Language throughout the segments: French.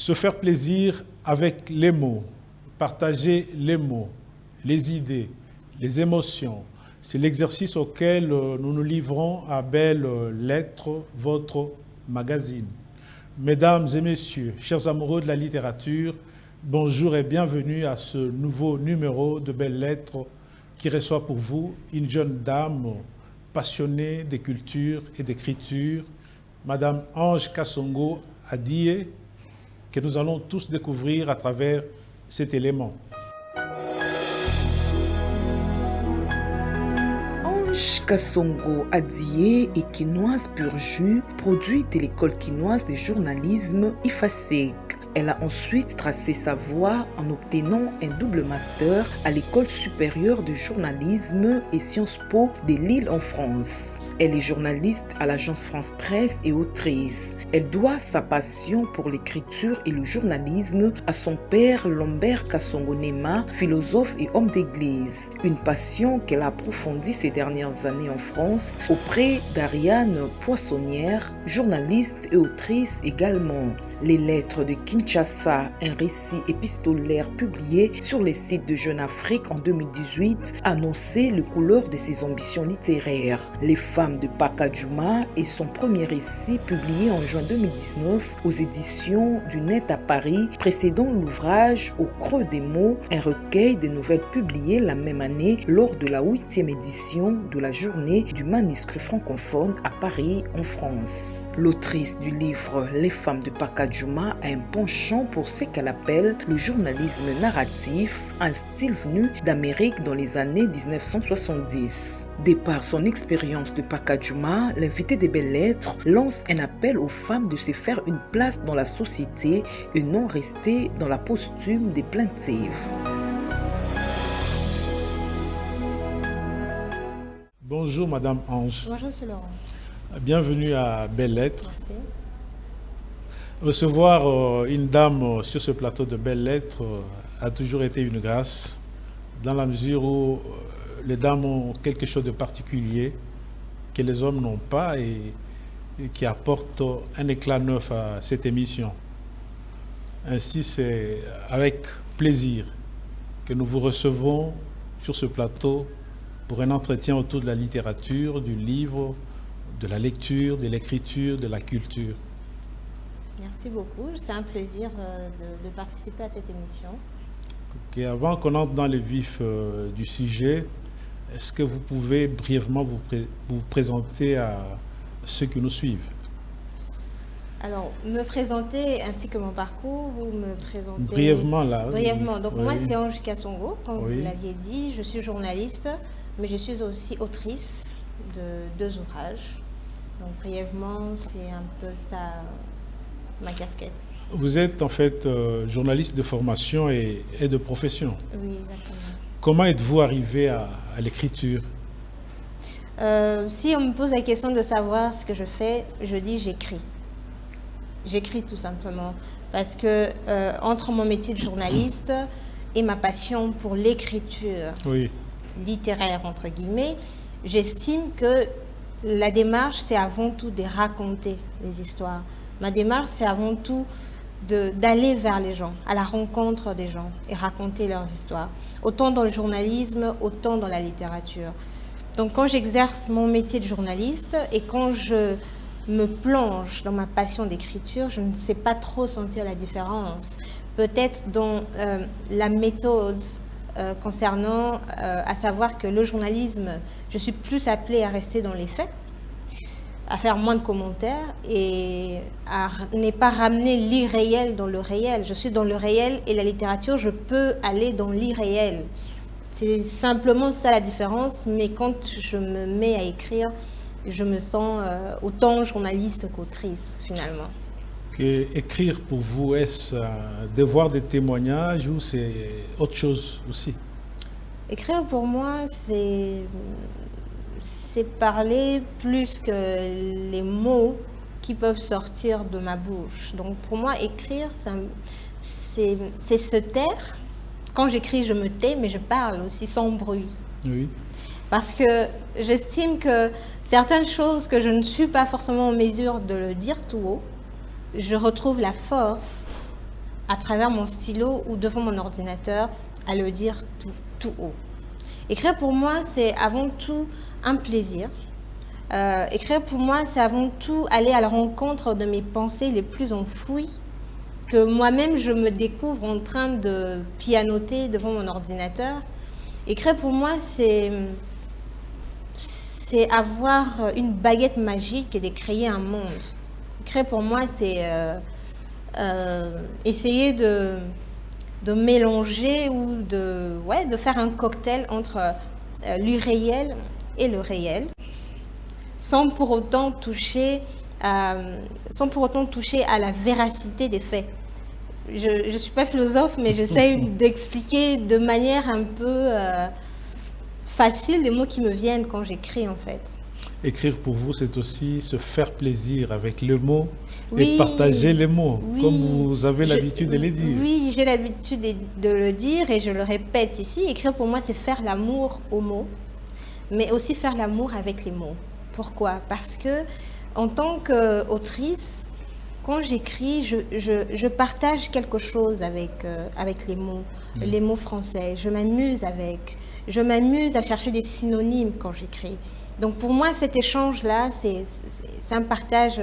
Se faire plaisir avec les mots, partager les mots, les idées, les émotions, c'est l'exercice auquel nous nous livrons à Belles Lettres, votre magazine. Mesdames et messieurs, chers amoureux de la littérature, bonjour et bienvenue à ce nouveau numéro de Belles Lettres qui reçoit pour vous une jeune dame passionnée des cultures et d'écriture, Madame Ange Kassongo Adie, que nous allons tous découvrir à travers cet élément. Ange Kassongo Adie est quinoise pur jus, produit de l'école quinoise de journalisme IFASEG. Elle a ensuite tracé sa voie en obtenant un double master à l'École supérieure de journalisme et Sciences Po de Lille en France. Elle est journaliste à l'agence France Presse et autrice. Elle doit sa passion pour l'écriture et le journalisme à son père Lambert Kassongo Nema, philosophe et homme d'église. Une passion qu'elle a approfondie ces dernières années en France auprès d'Ariane Poissonnière, journaliste et autrice également. Les lettres de Kinshasa, un récit épistolaire publié sur les sites de Jeune Afrique en 2018, annonçait le couleur de ses ambitions littéraires. Les femmes de Pakadjouma est son premier récit publié en juin 2019 aux éditions du Net à Paris, précédant l'ouvrage Au creux des mots, un recueil de nouvelles publiées la même année lors de la 8e édition de la journée du manuscrit francophone à Paris, en France. L'autrice du livre Les femmes de Pakadjouma a un penchant pour ce qu'elle appelle le journalisme narratif, un style venu d'Amérique dans les années 1970. De par son expérience de Pakadjouma, l'invité des Belles Lettres lance un appel aux femmes de se faire une place dans la société et non rester dans la posture des plaintives. Bonjour Madame Ange. Bonjour Monsieur Laurent. Bienvenue à Belles Lettres. Merci. Recevoir une dame sur ce plateau de Belles Lettres a toujours été une grâce, dans la mesure où les dames ont quelque chose de particulier que les hommes n'ont pas et qui apporte un éclat neuf à cette émission. Ainsi, c'est avec plaisir que nous vous recevons sur ce plateau pour un entretien autour de la littérature, du livre, de la lecture, de l'écriture, de la culture. Merci beaucoup. C'est un plaisir de participer à cette émission. Okay, avant qu'on entre dans le vif du sujet, est-ce que vous pouvez brièvement vous présenter à ceux qui nous suivent? Alors, me présenter ainsi que mon parcours, vous me présentez... Brièvement, là. Brièvement. Donc, oui. moi, c'est Ange Kassongo, comme Oui. vous l'aviez dit. Je suis journaliste, mais je suis aussi autrice de 2 ouvrages. Donc, brièvement, c'est un peu ça, ma casquette. Vous êtes en fait journaliste de formation et de profession. Oui, exactement. Comment êtes-vous arrivé à l'écriture? Si on me pose la question de savoir ce que je fais, je dis j'écris. J'écris tout simplement parce que entre mon métier de journaliste et ma passion pour l'écriture Oui. littéraire, entre guillemets, j'estime que la démarche, c'est avant tout de raconter les histoires. Ma démarche, c'est avant tout d'aller vers les gens, à la rencontre des gens et raconter leurs histoires. Autant dans le journalisme, autant dans la littérature. Donc quand j'exerce mon métier de journaliste et quand je me plonge dans ma passion d'écriture, je ne sais pas trop sentir la différence. Peut-être dans la méthode concernant, à savoir que le journalisme, je suis plus appelée à rester dans les faits, à faire moins de commentaires et à ne pas ramener l'irréel dans le réel. Je suis dans le réel et la littérature, je peux aller dans l'irréel. C'est simplement ça la différence, mais quand je me mets à écrire, je me sens autant journaliste qu'autrice finalement. Écrire pour vous, est-ce devoir des témoignages ou c'est autre chose aussi? Écrire pour moi, c'est parler plus que les mots qui peuvent sortir de ma bouche. Donc pour moi, écrire, c'est se taire. Quand j'écris, je me tais, mais je parle aussi sans bruit. Oui. Parce que j'estime que certaines choses que je ne suis pas forcément en mesure de le dire tout haut, je retrouve la force à travers mon stylo ou devant mon ordinateur à le dire tout haut. Écrire pour moi, c'est avant tout un plaisir. Écrire pour moi, c'est avant tout aller à la rencontre de mes pensées les plus enfouies, que moi-même je me découvre en train de pianoter devant mon ordinateur. Écrire pour moi, c'est avoir une baguette magique et de créer un monde. Écrire pour moi, c'est essayer de mélanger ou de faire un cocktail entre l'irréel et le réel, sans pour autant toucher à la véracité des faits. Je ne suis pas philosophe, mais j'essaie d'expliquer de manière un peu facile les mots qui me viennent quand j'écris en fait. Écrire pour vous, c'est aussi se faire plaisir avec les mots Oui, et partager les mots, oui. comme vous avez l'habitude de les dire. Oui, j'ai l'habitude de le dire et je le répète ici. Écrire pour moi, c'est faire l'amour aux mots, mais aussi faire l'amour avec les mots. Pourquoi? Parce que en tant qu'autrice, quand j'écris, je partage quelque chose avec les mots français. Je m'amuse à chercher des synonymes quand j'écris. Donc pour moi, cet échange-là, c'est un partage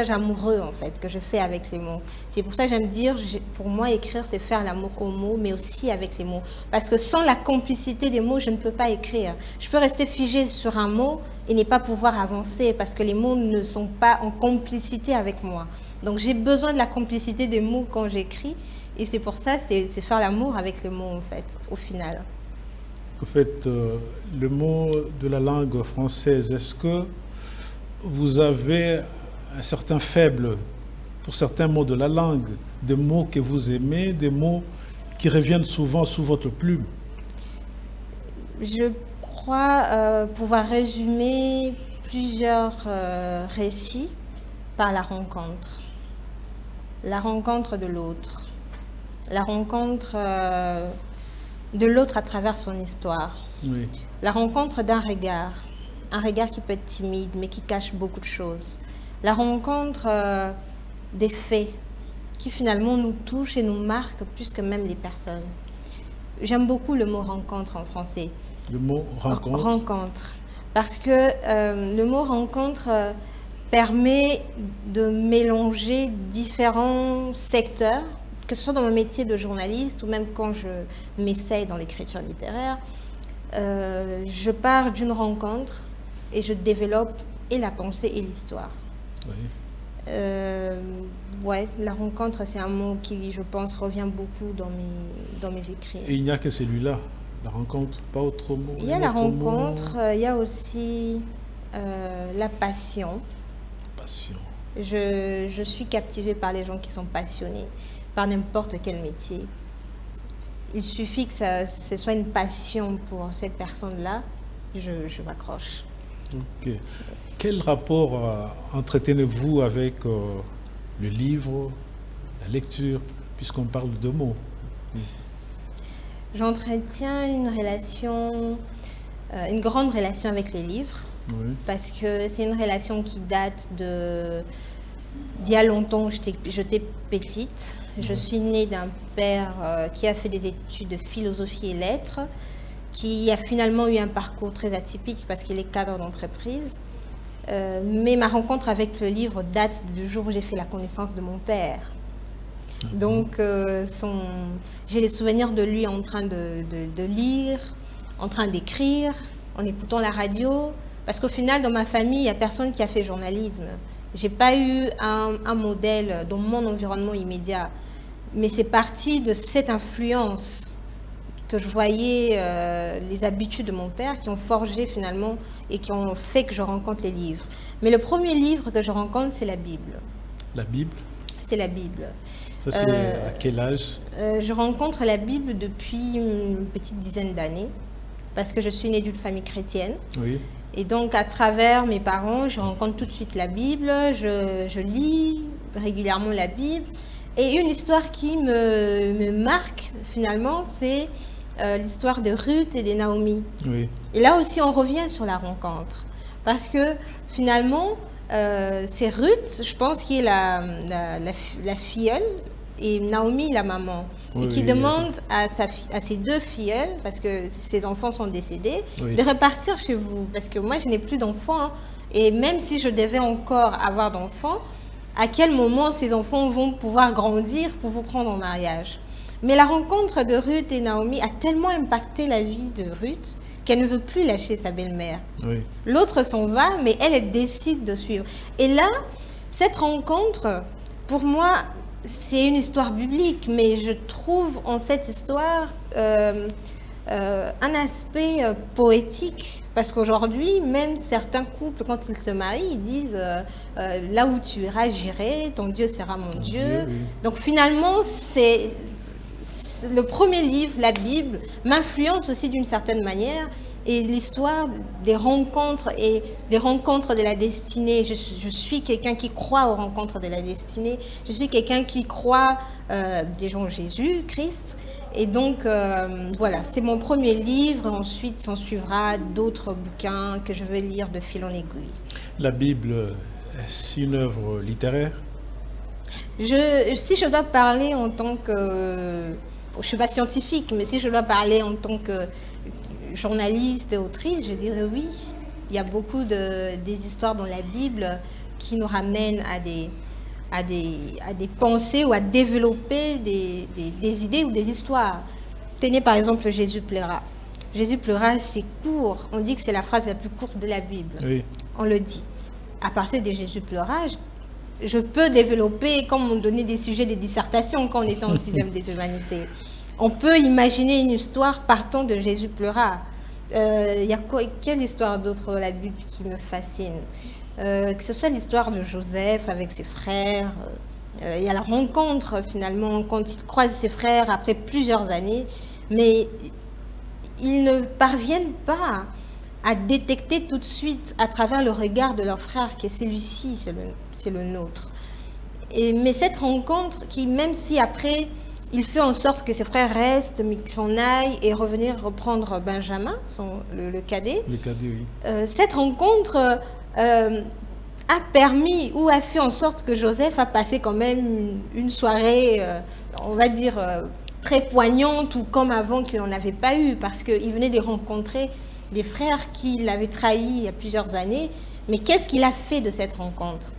amoureux en fait que je fais avec les mots. C'est pour ça que j'aime dire, pour moi, écrire, c'est faire l'amour aux mots, mais aussi avec les mots. Parce que sans la complicité des mots, je ne peux pas écrire. Je peux rester figée sur un mot et ne pas pouvoir avancer parce que les mots ne sont pas en complicité avec moi. Donc j'ai besoin de la complicité des mots quand j'écris et c'est pour ça, c'est faire l'amour avec les mots en fait, au final. En fait, le mot de la langue française, est-ce que vous avez un certain faible pour certains mots de la langue, des mots que vous aimez, des mots qui reviennent souvent sous votre plume? Je crois pouvoir résumer plusieurs récits par la rencontre. La rencontre de l'autre. La rencontre de l'autre à travers son histoire. Oui. La rencontre d'un regard. Un regard qui peut être timide, mais qui cache beaucoup de choses. La rencontre des faits qui finalement nous touchent et nous marquent plus que même les personnes. J'aime beaucoup le mot rencontre en français. Le mot rencontre. Rencontre. Parce que le mot rencontre permet de mélanger différents secteurs, que ce soit dans mon métier de journaliste ou même quand je m'essaye dans l'écriture littéraire. Je pars d'une rencontre et je développe et la pensée et l'histoire. Oui. Ouais, la rencontre, c'est un mot qui, je pense, revient beaucoup dans mes écrits. Et il n'y a que celui-là, la rencontre, pas autre mot. Il y a la rencontre, il y a aussi la passion. Passion. Je suis captivée par les gens qui sont passionnés, par n'importe quel métier. Il suffit que ce soit une passion pour cette personne-là, je m'accroche. Ok. Quel rapport entretenez-vous avec le livre, la lecture, puisqu'on parle de mots? Oui. J'entretiens une grande relation avec les livres, Oui. parce que c'est une relation qui date d'il y a longtemps. J'étais petite. Je suis née d'un père qui a fait des études de philosophie et lettres, qui a finalement eu un parcours très atypique parce qu'il est cadre d'entreprise. Mais ma rencontre avec le livre date du jour où j'ai fait la connaissance de mon père. Donc, j'ai les souvenirs de lui en train de lire, en train d'écrire, en écoutant la radio. Parce qu'au final, dans ma famille, il n'y a personne qui a fait journalisme. Je n'ai pas eu un modèle dans mon environnement immédiat. Mais c'est parti de cette influence que je voyais, les habitudes de mon père qui ont forgé finalement et qui ont fait que je rencontre les livres. Mais le premier livre que je rencontre, c'est la Bible. La Bible? C'est la Bible. Ça, c'est à quel âge? Je rencontre la Bible depuis une petite dizaine d'années parce que je suis née d'une famille chrétienne. Oui. Et donc, à travers mes parents, je rencontre tout de suite la Bible, je lis régulièrement la Bible. Et une histoire qui me marque, finalement, c'est l'histoire de Ruth et de Naomi. Oui. Et là aussi, on revient sur la rencontre. Parce que, finalement, c'est Ruth, je pense, qui est la filleule et Naomi, la maman, Oui, et qui oui, demande à ses 2 filles, parce que ses enfants sont décédés, Oui. de repartir chez vous. Parce que moi, je n'ai plus d'enfants. Hein, et même si je devais encore avoir d'enfants, à quel moment ces enfants vont pouvoir grandir pour vous prendre en mariage? Mais la rencontre de Ruth et Naomi a tellement impacté la vie de Ruth qu'elle ne veut plus lâcher sa belle-mère. Oui. L'autre s'en va, mais elle décide de suivre. Et là, cette rencontre, pour moi, c'est une histoire biblique, mais je trouve en cette histoire un aspect poétique. Parce qu'aujourd'hui, même certains couples, quand ils se marient, ils disent là où tu iras, j'irai, ton Dieu sera mon Dieu. Oui. Donc finalement, c'est le premier livre, la Bible, m'influence aussi d'une certaine manière. Et l'histoire des rencontres et des rencontres de la destinée, je suis quelqu'un qui croit aux rencontres de la destinée, je suis quelqu'un qui croit déjà en Jésus, Christ. Et donc, voilà, c'est mon premier livre. Ensuite, s'en suivra d'autres bouquins que je vais lire de fil en aiguille. La Bible, est une œuvre littéraire? Si je dois parler en tant que... je ne suis pas scientifique, mais si je dois parler en tant que journaliste et autrice, je dirais oui. Il y a beaucoup des histoires dans la Bible qui nous ramènent à des pensées ou à développer des idées ou des histoires. Tenez par exemple Jésus pleura. Jésus pleura, c'est court. On dit que c'est la phrase la plus courte de la Bible. Oui. On le dit. À partir de Jésus pleura, je peux développer, comme on donnait des sujets de dissertation quand on était en 6e des humanités. On peut imaginer une histoire partant de Jésus pleura. Il y a quelle histoire d'autre dans la Bible qui me fascine? Que ce soit l'histoire de Joseph avec ses frères. Il y a la rencontre finalement quand il croise ses frères après plusieurs années. Mais ils ne parviennent pas à détecter tout de suite à travers le regard de leur frère que celui-ci, c'est le nôtre. Mais cette rencontre qui, même si après, il fait en sorte que ses frères restent, mais qu'ils s'en aillent et reprendre Benjamin, le cadet. Le cadet, oui. Cette rencontre a permis ou a fait en sorte que Joseph a passé quand même une soirée, on va dire, très poignante, ou comme avant qu'il n'en avait pas eu, parce qu'il venait de rencontrer des frères qui l'avaient trahi il y a plusieurs années. Mais qu'est-ce qu'il a fait de cette rencontre?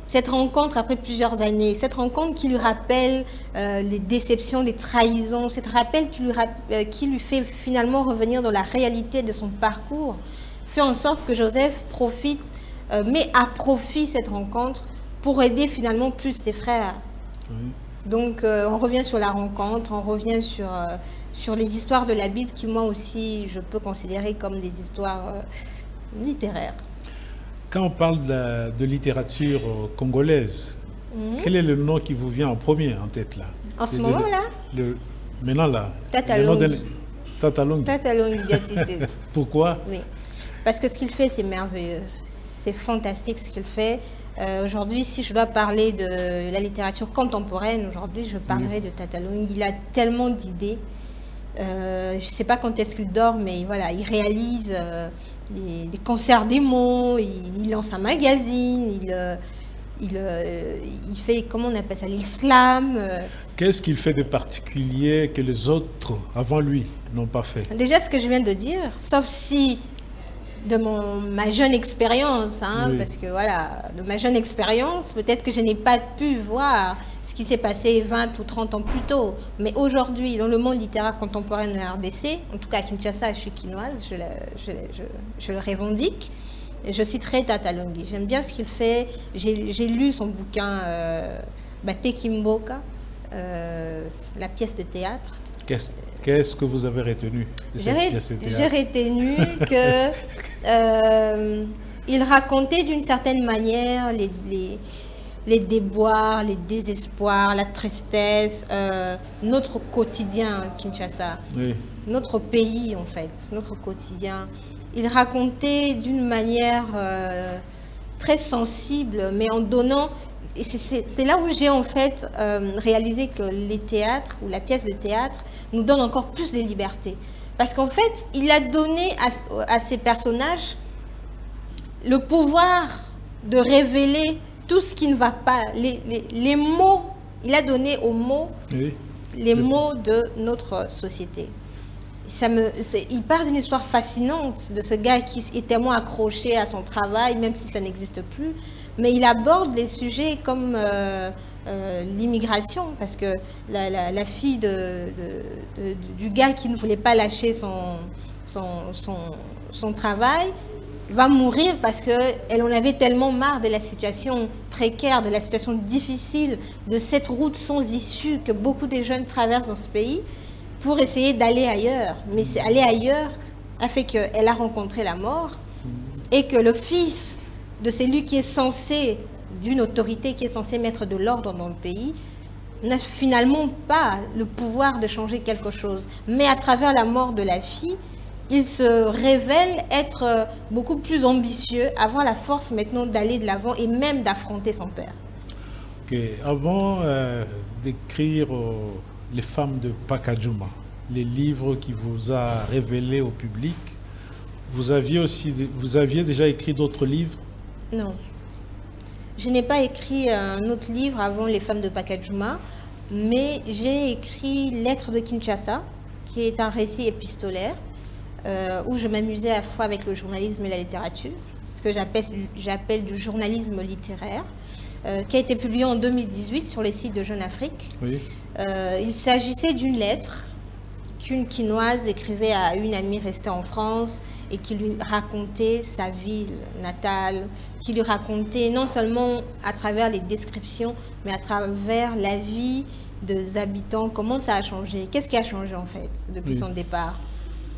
Cette rencontre après plusieurs années, cette rencontre qui lui rappelle les déceptions, les trahisons, cette rappel qui lui fait finalement revenir dans la réalité de son parcours, fait en sorte que Joseph met à profit cette rencontre pour aider finalement plus ses frères. Oui. Donc on revient sur la rencontre, on revient sur les histoires de la Bible qui moi aussi je peux considérer comme des histoires littéraires. Quand on parle de littérature congolaise, quel est le nom qui vous vient en premier en tête là? En ce moment-là? Maintenant là. Tata Longi. Tata Longi. Tata Longi Gatitude. Pourquoi? Oui, parce que ce qu'il fait c'est merveilleux, c'est fantastique ce qu'il fait. Aujourd'hui, si je dois parler de la littérature contemporaine, aujourd'hui je parlerai de Tata Longi. Il a tellement d'idées. Je ne sais pas quand est-ce qu'il dort, mais voilà, il réalise des concerts démos, il lance un magazine, il fait, comment on appelle ça, l'islam. Qu'est-ce qu'il fait de particulier que les autres avant lui n'ont pas fait? Déjà, ce que je viens de dire, sauf si de ma jeune expérience, hein, oui. Parce que voilà, de ma jeune expérience, peut-être que je n'ai pas pu voir ce qui s'est passé 20 ou 30 ans plus tôt. Mais aujourd'hui, dans le monde littéraire contemporain de la RDC, en tout cas à Kinshasa, je suis quinoise, je le revendique. Et je citerai Tata Longi. J'aime bien ce qu'il fait. J'ai lu son bouquin Bate Kimboka, la pièce de théâtre. Qu'est-ce que vous avez retenu de cette pièce de théâtre? J'ai retenu qu'il racontait d'une certaine manière les déboires, les désespoirs, la tristesse, notre quotidien Kinshasa, oui. Notre pays en fait, notre quotidien. Il racontait d'une manière très sensible, mais en donnant... Et c'est là où j'ai en fait réalisé que les théâtres ou la pièce de théâtre nous donne encore plus de liberté. Parce qu'en fait, il a donné à ces personnages le pouvoir de révéler tout ce qui ne va pas, les mots il a donné aux mots les mots de notre société. Il parle d'une histoire fascinante de ce gars qui est tellement accroché à son travail, même si ça n'existe plus. Mais il aborde les sujets comme l'immigration, parce que la fille du gars qui ne voulait pas lâcher son travail va mourir parce qu'elle en avait tellement marre de la situation précaire, de la situation difficile, de cette route sans issue que beaucoup de jeunes traversent dans ce pays pour essayer d'aller ailleurs. Mais aller ailleurs a fait qu'elle a rencontré la mort et que le fils de celui qui est censé, d'une autorité qui est censée mettre de l'ordre dans le pays, n'a finalement pas le pouvoir de changer quelque chose. Mais à travers la mort de la fille, il se révèle être beaucoup plus ambitieux, avoir la force maintenant d'aller de l'avant et même d'affronter son père. Ok. Avant d'écrire Les femmes de Pacajuma, les livres qui vous a révélés au public, vous aviez déjà écrit d'autres livres? Non. Je n'ai pas écrit un autre livre avant Les femmes de Pacajuma, mais j'ai écrit Lettres de Kinshasa, qui est un récit épistolaire, où je m'amusais à la fois avec le journalisme et la littérature, ce que j'appelle du journalisme littéraire, qui a été publié en 2018 sur les sites de Jeune Afrique. Oui. Il s'agissait d'une lettre qu'une Quinoise écrivait à une amie restée en France et qui lui racontait sa ville natale, qui lui racontait non seulement à travers les descriptions, mais à travers la vie des habitants, comment ça a changé, qu'est-ce qui a changé en fait depuis son départ.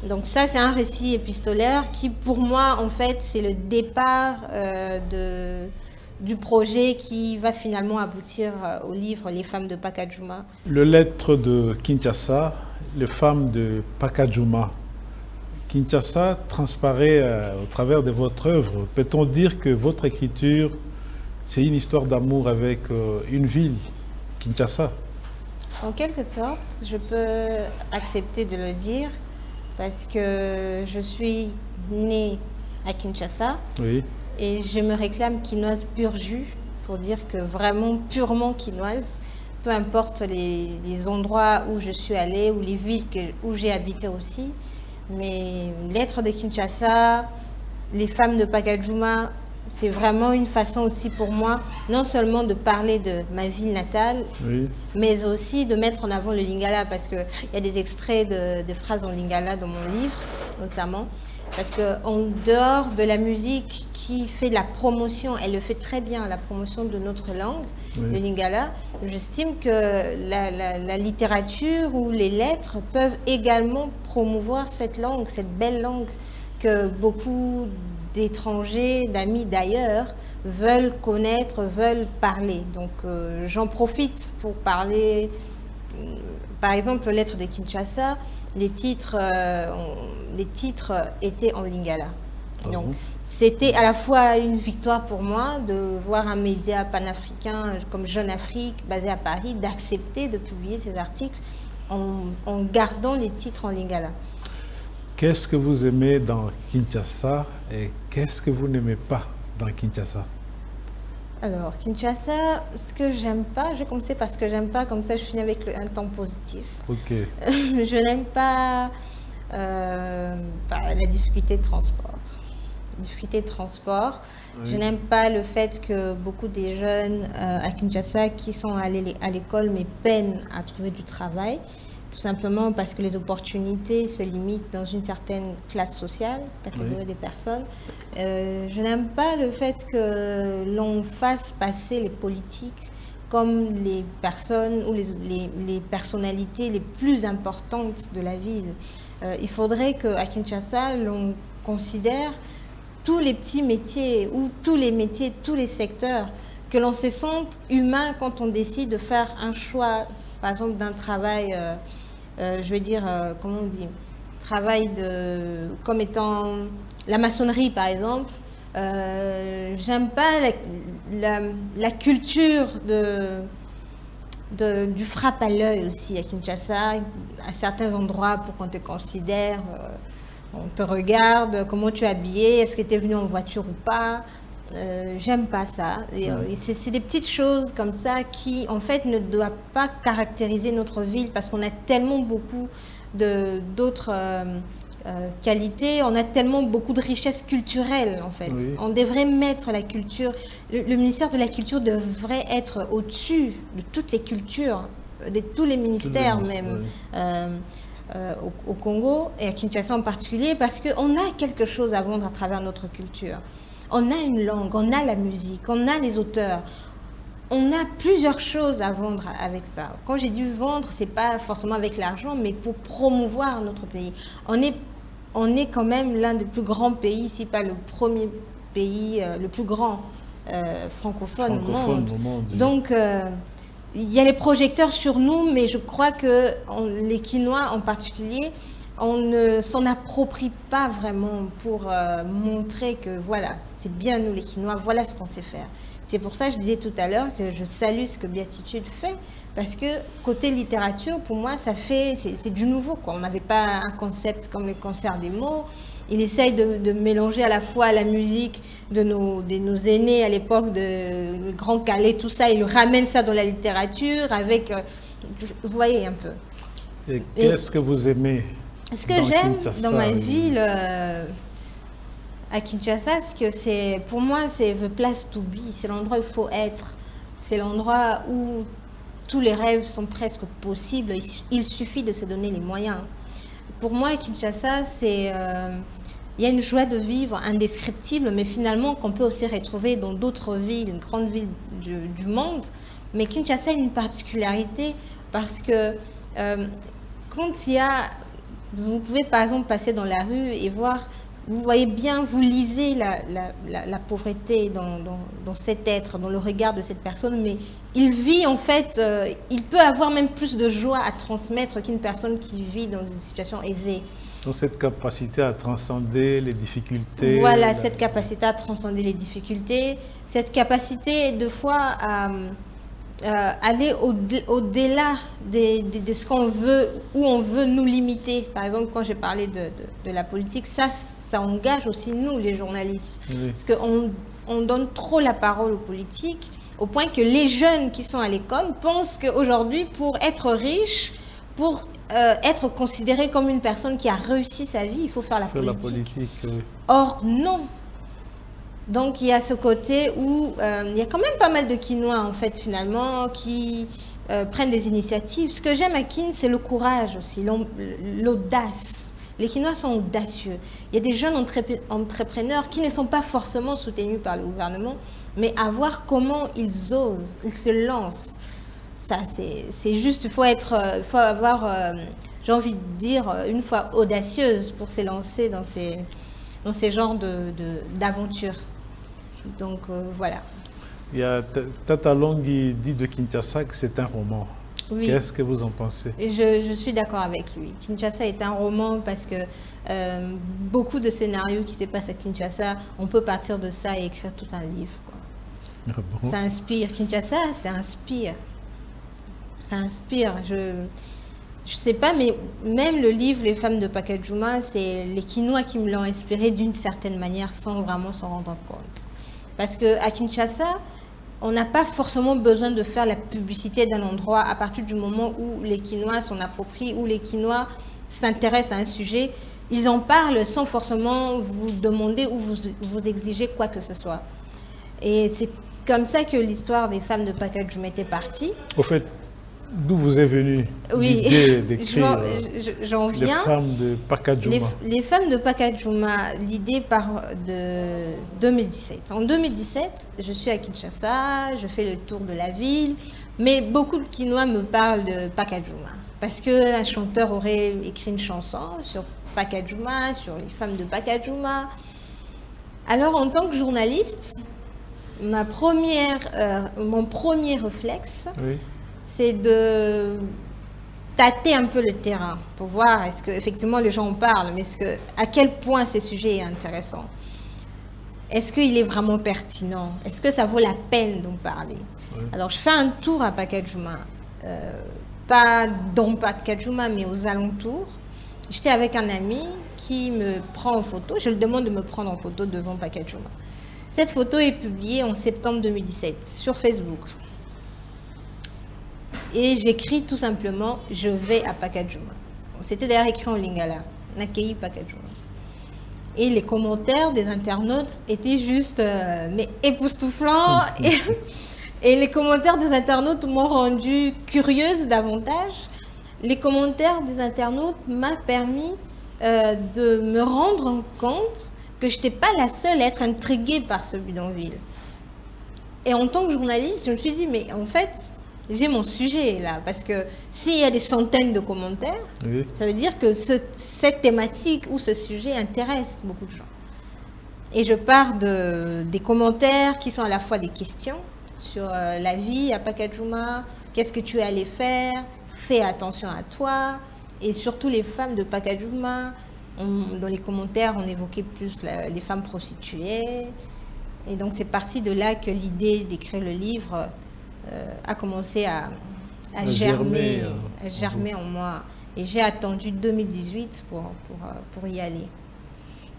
Donc ça, c'est un récit épistolaire qui, pour moi, en fait, c'est le départ du projet qui va finalement aboutir au livre Les femmes de Pacajuma. Le Lettre de Kinshasa, Les femmes de Pacajuma. Kinshasa transparaît au travers de votre œuvre. Peut-on dire que votre écriture, c'est une histoire d'amour avec une ville, Kinshasa? En quelque sorte, je peux accepter de le dire, parce que je suis née à Kinshasa, oui, et je me réclame quinoise pur jus pour dire que vraiment purement quinoise, peu importe les endroits où je suis allée ou les villes où j'ai habité aussi. Mais Lettres de Kinshasa, Les femmes de Pacajuma, c'est vraiment une façon aussi pour moi, non seulement de parler de ma ville natale, oui, mais aussi de mettre en avant le lingala, parce qu'il y a des extraits de phrases en lingala dans mon livre, notamment. Parce qu'en dehors de la musique qui fait la promotion, elle le fait très bien, la promotion de notre langue, le lingala, j'estime que la littérature ou les lettres peuvent également promouvoir cette langue, cette belle langue que beaucoup d'étrangers, d'amis d'ailleurs, veulent connaître, veulent parler. Donc j'en profite pour parler, par exemple, Lettres de Kinshasa, les titres étaient en lingala. Donc c'était à la fois une victoire pour moi de voir un média panafricain comme Jeune Afrique, basé à Paris, d'accepter de publier ces articles en gardant les titres en lingala. Qu'est-ce que vous aimez dans Kinshasa et qu'est-ce que vous n'aimez pas dans Kinshasa? Alors, Kinshasa, ce que j'aime pas, je vais commencer par ce que j'aime pas, comme ça je finis avec un ton positif. Ok. Je n'aime pas la difficulté de transport. Oui. Je n'aime pas le fait que beaucoup des jeunes à Kinshasa qui sont allés à l'école mais peinent à trouver du travail. Tout simplement parce que les opportunités se limitent dans une certaine classe sociale, catégorie des personnes. Je n'aime pas le fait que l'on fasse passer les politiques comme les personnes ou les personnalités les plus importantes de la ville. Il faudrait qu'à Kinshasa, l'on considère tous les petits métiers ou tous les métiers, tous les secteurs, que l'on se sente humain quand on décide de faire un choix, par exemple, d'un travail... je veux dire, comment on dit, travail comme étant la maçonnerie par exemple. J'aime pas la culture du frappe à l'œil aussi à Kinshasa, à certains endroits pour qu'on te considère, on te regarde, comment tu es habillé, est-ce que tu es venu en voiture ou pas. j'aime pas ça. Et c'est des petites choses comme ça qui, en fait, ne doivent pas caractériser notre ville parce qu'on a tellement beaucoup d'autres qualités, on a tellement beaucoup de richesses culturelles, en fait. Oui. On devrait mettre la culture, le ministère de la Culture devrait être au-dessus de toutes les cultures, de tous les ministères même. Oui. Au Congo et à Kinshasa en particulier, parce qu'on a quelque chose à vendre à travers notre culture. On a une langue, on a la musique, on a les auteurs. On a plusieurs choses à vendre avec ça. Quand j'ai dit vendre, c'est pas forcément avec l'argent, mais pour promouvoir notre pays. On est quand même l'un des plus grands pays, si pas le premier pays, le plus grand francophone au monde. Oui. Donc, il y a les projecteurs sur nous, mais je crois que les Quinois en particulier, on ne s'en approprie pas vraiment pour montrer que voilà, c'est bien nous les Quinois, voilà ce qu'on sait faire. C'est pour ça que je disais tout à l'heure que je salue ce que Béatitude fait, parce que côté littérature, pour moi, c'est du nouveau, quoi. On n'avait pas un concept comme le concert des mots. Il essaye de mélanger à la fois la musique de nos aînés à l'époque, de Grand Calais, tout ça. Il ramène ça dans la littérature avec... vous voyez un peu. Et qu'est-ce que vous aimez? Ce que j'aime dans ma ville, à Kinshasa, pour moi, c'est the place to be. C'est l'endroit où il faut être. C'est l'endroit où tous les rêves sont presque possibles. Il suffit de se donner les moyens. Pour moi, Kinshasa, il y a une joie de vivre indescriptible, mais finalement qu'on peut aussi retrouver dans d'autres villes, grandes villes du monde. Mais Kinshasa a une particularité parce que quand il y a... Vous pouvez par exemple passer dans la rue et voir, vous voyez bien, vous lisez la pauvreté dans cet être, dans le regard de cette personne, mais il vit en fait, il peut avoir même plus de joie à transmettre qu'une personne qui vit dans une situation aisée. Donc cette capacité à transcender les difficultés. Voilà, cette capacité à transcender les difficultés, cette capacité de fois à aller au-delà de ce qu'on veut, où on veut nous limiter. Par exemple, quand j'ai parlé de la politique, ça engage aussi nous, les journalistes. Oui. Parce qu'on donne trop la parole aux politiques, au point que les jeunes qui sont à l'école pensent qu'aujourd'hui, pour être riche, pour être considéré comme une personne qui a réussi sa vie, il faut faire la politique. Oui. Or, non. Donc, il y a ce côté où il y a quand même pas mal de Quinois, en fait, finalement, qui prennent des initiatives. Ce que j'aime à Kin, c'est le courage aussi, l'audace. Les Quinois sont audacieux. Il y a des jeunes entrepreneurs qui ne sont pas forcément soutenus par le gouvernement, mais à voir comment ils osent, ils se lancent. Ça, c'est juste, il faut avoir, j'ai envie de dire, une fois audacieuse pour se lancer dans ces genres d'aventures. Donc, voilà. Il y a Tata Longhi dit de Kinshasa que c'est un roman. Oui. Qu'est-ce que vous en pensez? Je suis d'accord avec lui. Kinshasa est un roman parce que beaucoup de scénarios qui se passent à Kinshasa, on peut partir de ça et écrire tout un livre, quoi. Ah bon? Ça inspire. Kinshasa, ça inspire. Ça inspire. Je sais pas, mais même le livre Les femmes de Pacajuma, c'est les Quinois qui me l'ont inspiré d'une certaine manière sans vraiment s'en rendre compte. Parce qu'à Kinshasa, on n'a pas forcément besoin de faire la publicité d'un endroit à partir du moment où les Quinois s'en approprient, où les Quinois s'intéressent à un sujet. Ils en parlent sans forcément vous demander ou vous exiger quoi que ce soit. Et c'est comme ça que l'histoire des femmes de Pacajuma était partie. Au fait, d'où vous est venue l'idée d'écrire j'en viens. Les femmes de Pacajuma? Les femmes de Pacajuma, l'idée part de 2017. En 2017, je suis à Kinshasa, je fais le tour de la ville, mais beaucoup de Quinois me parlent de Pacajuma. Parce qu'un chanteur aurait écrit une chanson sur Pacajuma, sur les femmes de Pacajuma. Alors, en tant que journaliste, mon premier réflexe, oui, c'est de tâter un peu le terrain pour voir est-ce qu'effectivement les gens en parlent, mais à quel point ces sujets est intéressant. Est-ce qu'il est vraiment pertinent? Est-ce que ça vaut la peine d'en parler? Oui. Alors, je fais un tour à Pacajuma, pas dans Pacajuma, mais aux alentours. J'étais avec un ami qui me prend en photo. Je lui demande de me prendre en photo devant Pacajuma. Cette photo est publiée en septembre 2017 sur Facebook. Et j'écris tout simplement « Je vais à Pacadjouma ». C'était d'ailleurs écrit en lingala, « Nakei Pacadjouma ». Et les commentaires des internautes étaient juste mais époustouflants. Et les commentaires des internautes m'ont rendue curieuse davantage. Les commentaires des internautes m'ont permis de me rendre compte que je n'étais pas la seule à être intriguée par ce bidonville. Et en tant que journaliste, je me suis dit, mais en fait, j'ai mon sujet là. Parce que s'il y a des centaines de commentaires, oui, ça veut dire que cette thématique ou ce sujet intéresse beaucoup de gens. Et je pars des commentaires qui sont à la fois des questions sur la vie à Pacadjouma, qu'est-ce que tu es allé faire, fais attention à toi, et surtout les femmes de Pacadjouma. Dans les commentaires, on évoquait plus les femmes prostituées. Et donc, c'est parti de là que l'idée d'écrire le livre a commencé à germer en moi. Et j'ai attendu 2018 pour y aller.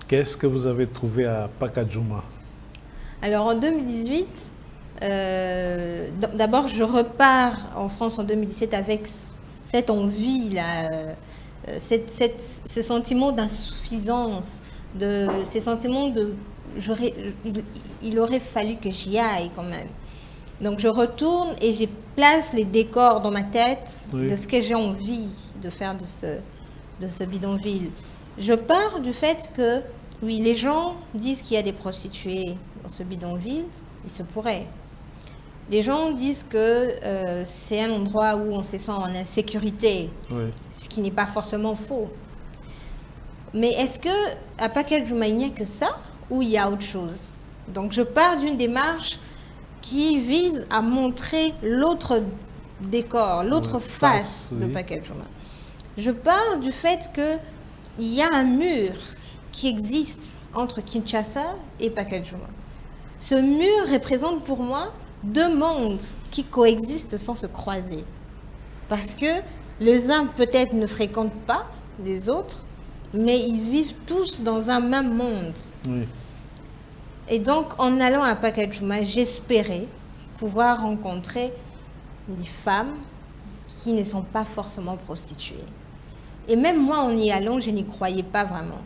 Qu'est-ce que vous avez trouvé à Pacadjouma? Alors, en 2018, d'abord, je repars en France en 2017 avec cette envie-là, ce sentiment d'insuffisance, ces sentiments il aurait fallu que j'y aille quand même. Donc je retourne et je place les décors dans ma tête, oui, de ce que j'ai envie de faire de ce bidonville. Je pars du fait que, oui, les gens disent qu'il y a des prostituées dans ce bidonville, il se pourrait. Les gens disent que c'est un endroit où on se sent en insécurité, oui, ce qui n'est pas forcément faux. Mais est-ce qu'à Pacadjouma, il n'y a que ça ou il y a autre chose? Donc je pars d'une démarche qui vise à montrer l'autre décor, l'autre face de Pacadjouma. Je pars du fait qu'il y a un mur qui existe entre Kinshasa et Pacadjouma. Ce mur représente pour moi deux mondes qui coexistent sans se croiser. Parce que les uns peut-être ne fréquentent pas les autres, mais ils vivent tous dans un même monde. Oui. Et donc, en allant à Pacadjouma, j'espérais pouvoir rencontrer des femmes qui ne sont pas forcément prostituées. Et même moi, en y allant, je n'y croyais pas vraiment.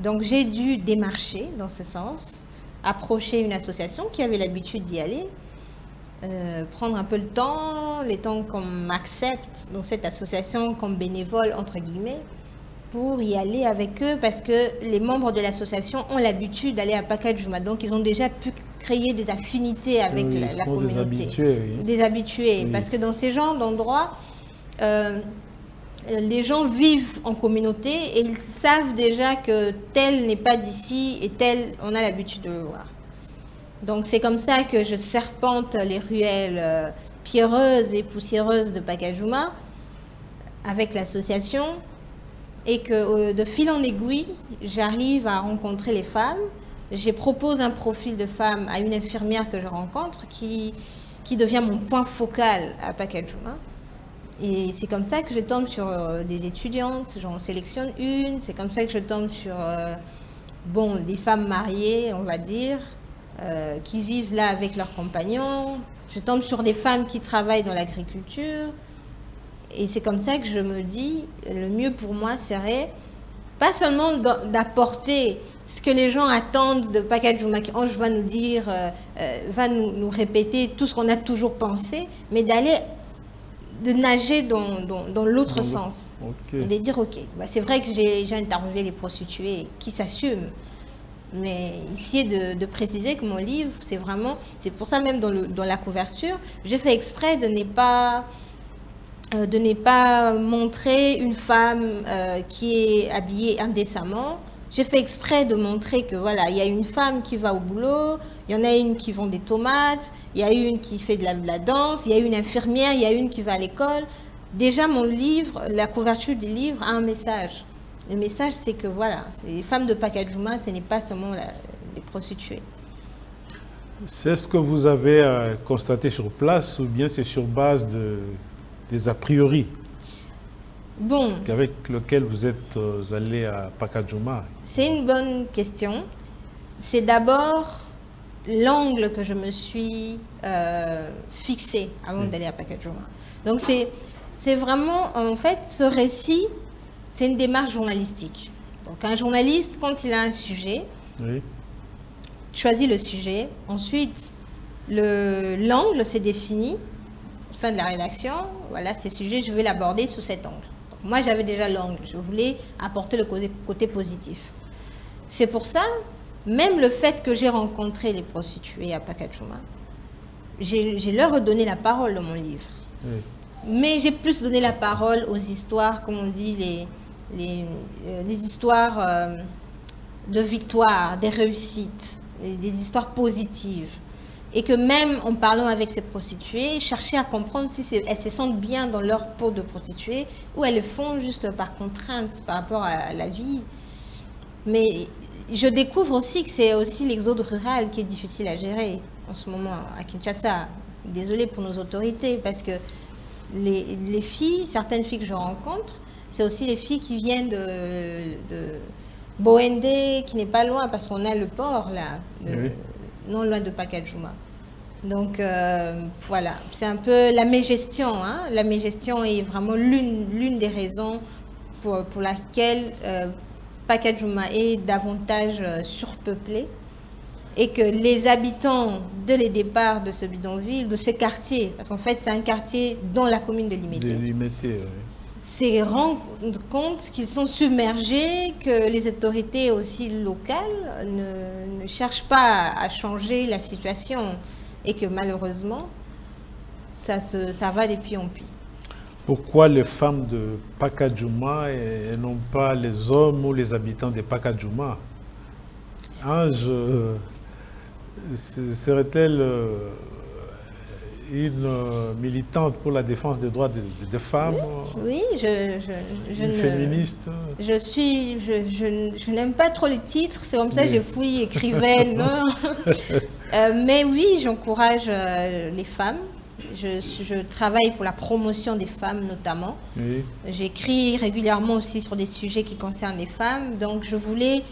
Donc, j'ai dû démarcher dans ce sens, approcher une association qui avait l'habitude d'y aller, prendre un peu le temps qu'on m'accepte dans cette association comme bénévole, entre guillemets, pour y aller avec eux, parce que les membres de l'association ont l'habitude d'aller à Pacadjouma. Donc, ils ont déjà pu créer des affinités avec la communauté. Des habitués, oui. Des habitués, oui. Parce que dans ces genres d'endroits, les gens vivent en communauté et ils savent déjà que tel n'est pas d'ici et tel, on a l'habitude de le voir. Donc, c'est comme ça que je serpente les ruelles pierreuses et poussiéreuses de Pacadjouma avec l'association. Et que de fil en aiguille, j'arrive à rencontrer les femmes. Je propose un profil de femme à une infirmière que je rencontre qui devient mon point focal à Pacadjouma. Et c'est comme ça que je tombe sur des étudiantes, j'en sélectionne une. C'est comme ça que je tombe sur des femmes mariées, on va dire, qui vivent là avec leurs compagnons. Je tombe sur des femmes qui travaillent dans l'agriculture. Et c'est comme ça que je me dis, le mieux pour moi serait pas seulement d'apporter ce que les gens attendent de Pacadjouma, qu'Ange va nous dire, va nous répéter tout ce qu'on a toujours pensé, mais de nager dans l'autre sens. Okay. Et de dire, ok, c'est vrai que j'ai interviewé les prostituées qui s'assument, mais ici de préciser que mon livre, c'est pour ça même dans la couverture, j'ai fait exprès de ne pas montrer une femme qui est habillée indécemment. J'ai fait exprès de montrer que voilà, il y a une femme qui va au boulot, il y en a une qui vend des tomates, il y a une qui fait de la danse, il y a une infirmière, il y a une qui va à l'école. Déjà, mon livre, la couverture du livre a un message. Le message, c'est que voilà, les femmes de Pacadjouma, ce n'est pas seulement les prostituées. C'est ce que vous avez constaté sur place ou bien c'est sur base des a priori avec lequel vous êtes allé à Pacadjouma? C'est une bonne question. C'est d'abord l'angle que je me suis fixé avant d'aller à Pacajuma. Donc c'est vraiment, en fait, ce récit, c'est une démarche journalistique. Donc un journaliste, quand il a un sujet, choisit le sujet, ensuite l'angle s'est défini au sein de la rédaction, voilà, ces sujets, je vais l'aborder sous cet angle. Donc, moi, j'avais déjà l'angle, je voulais apporter le côté positif. C'est pour ça, même le fait que j'ai rencontré les prostituées à Pacajuma, j'ai leur redonné la parole dans mon livre. Oui. Mais j'ai plus donné la parole aux histoires, comme on dit, les histoires de victoire, des réussites, des histoires positives. Et que même en parlant avec ces prostituées, chercher à comprendre si elles se sentent bien dans leur peau de prostituée ou elles le font juste par contrainte par rapport à la vie. Mais je découvre aussi que c'est aussi l'exode rural qui est difficile à gérer en ce moment à Kinshasa. Désolée pour nos autorités, parce que les filles, certaines filles que je rencontre, c'est aussi les filles qui viennent de Boende, qui n'est pas loin, parce qu'on a le port là, non loin de Pacajuma. Donc voilà, c'est un peu la mégestion. Hein. La mégestion est vraiment l'une des raisons pour laquelle Pacajuma est davantage surpeuplé et que les habitants dès le départ de ce bidonville, de ce quartier, parce qu'en fait c'est un quartier dans la commune de Limete, se rendent compte qu'ils sont submergés, que les autorités aussi locales ne cherchent pas à changer la situation et que malheureusement ça va de pis en pis. Pourquoi les femmes de Pacajuma et non pas les hommes ou les habitants de Pacajuma? Ange, serait-elle une militante pour la défense des droits des femmes? Oui, une féministe? Je n'aime pas trop les titres, c'est comme ça que je fouille écrivaine. Mais oui, j'encourage les femmes. Je travaille pour la promotion des femmes notamment. Oui. J'écris régulièrement aussi sur des sujets qui concernent les femmes. Donc je voulais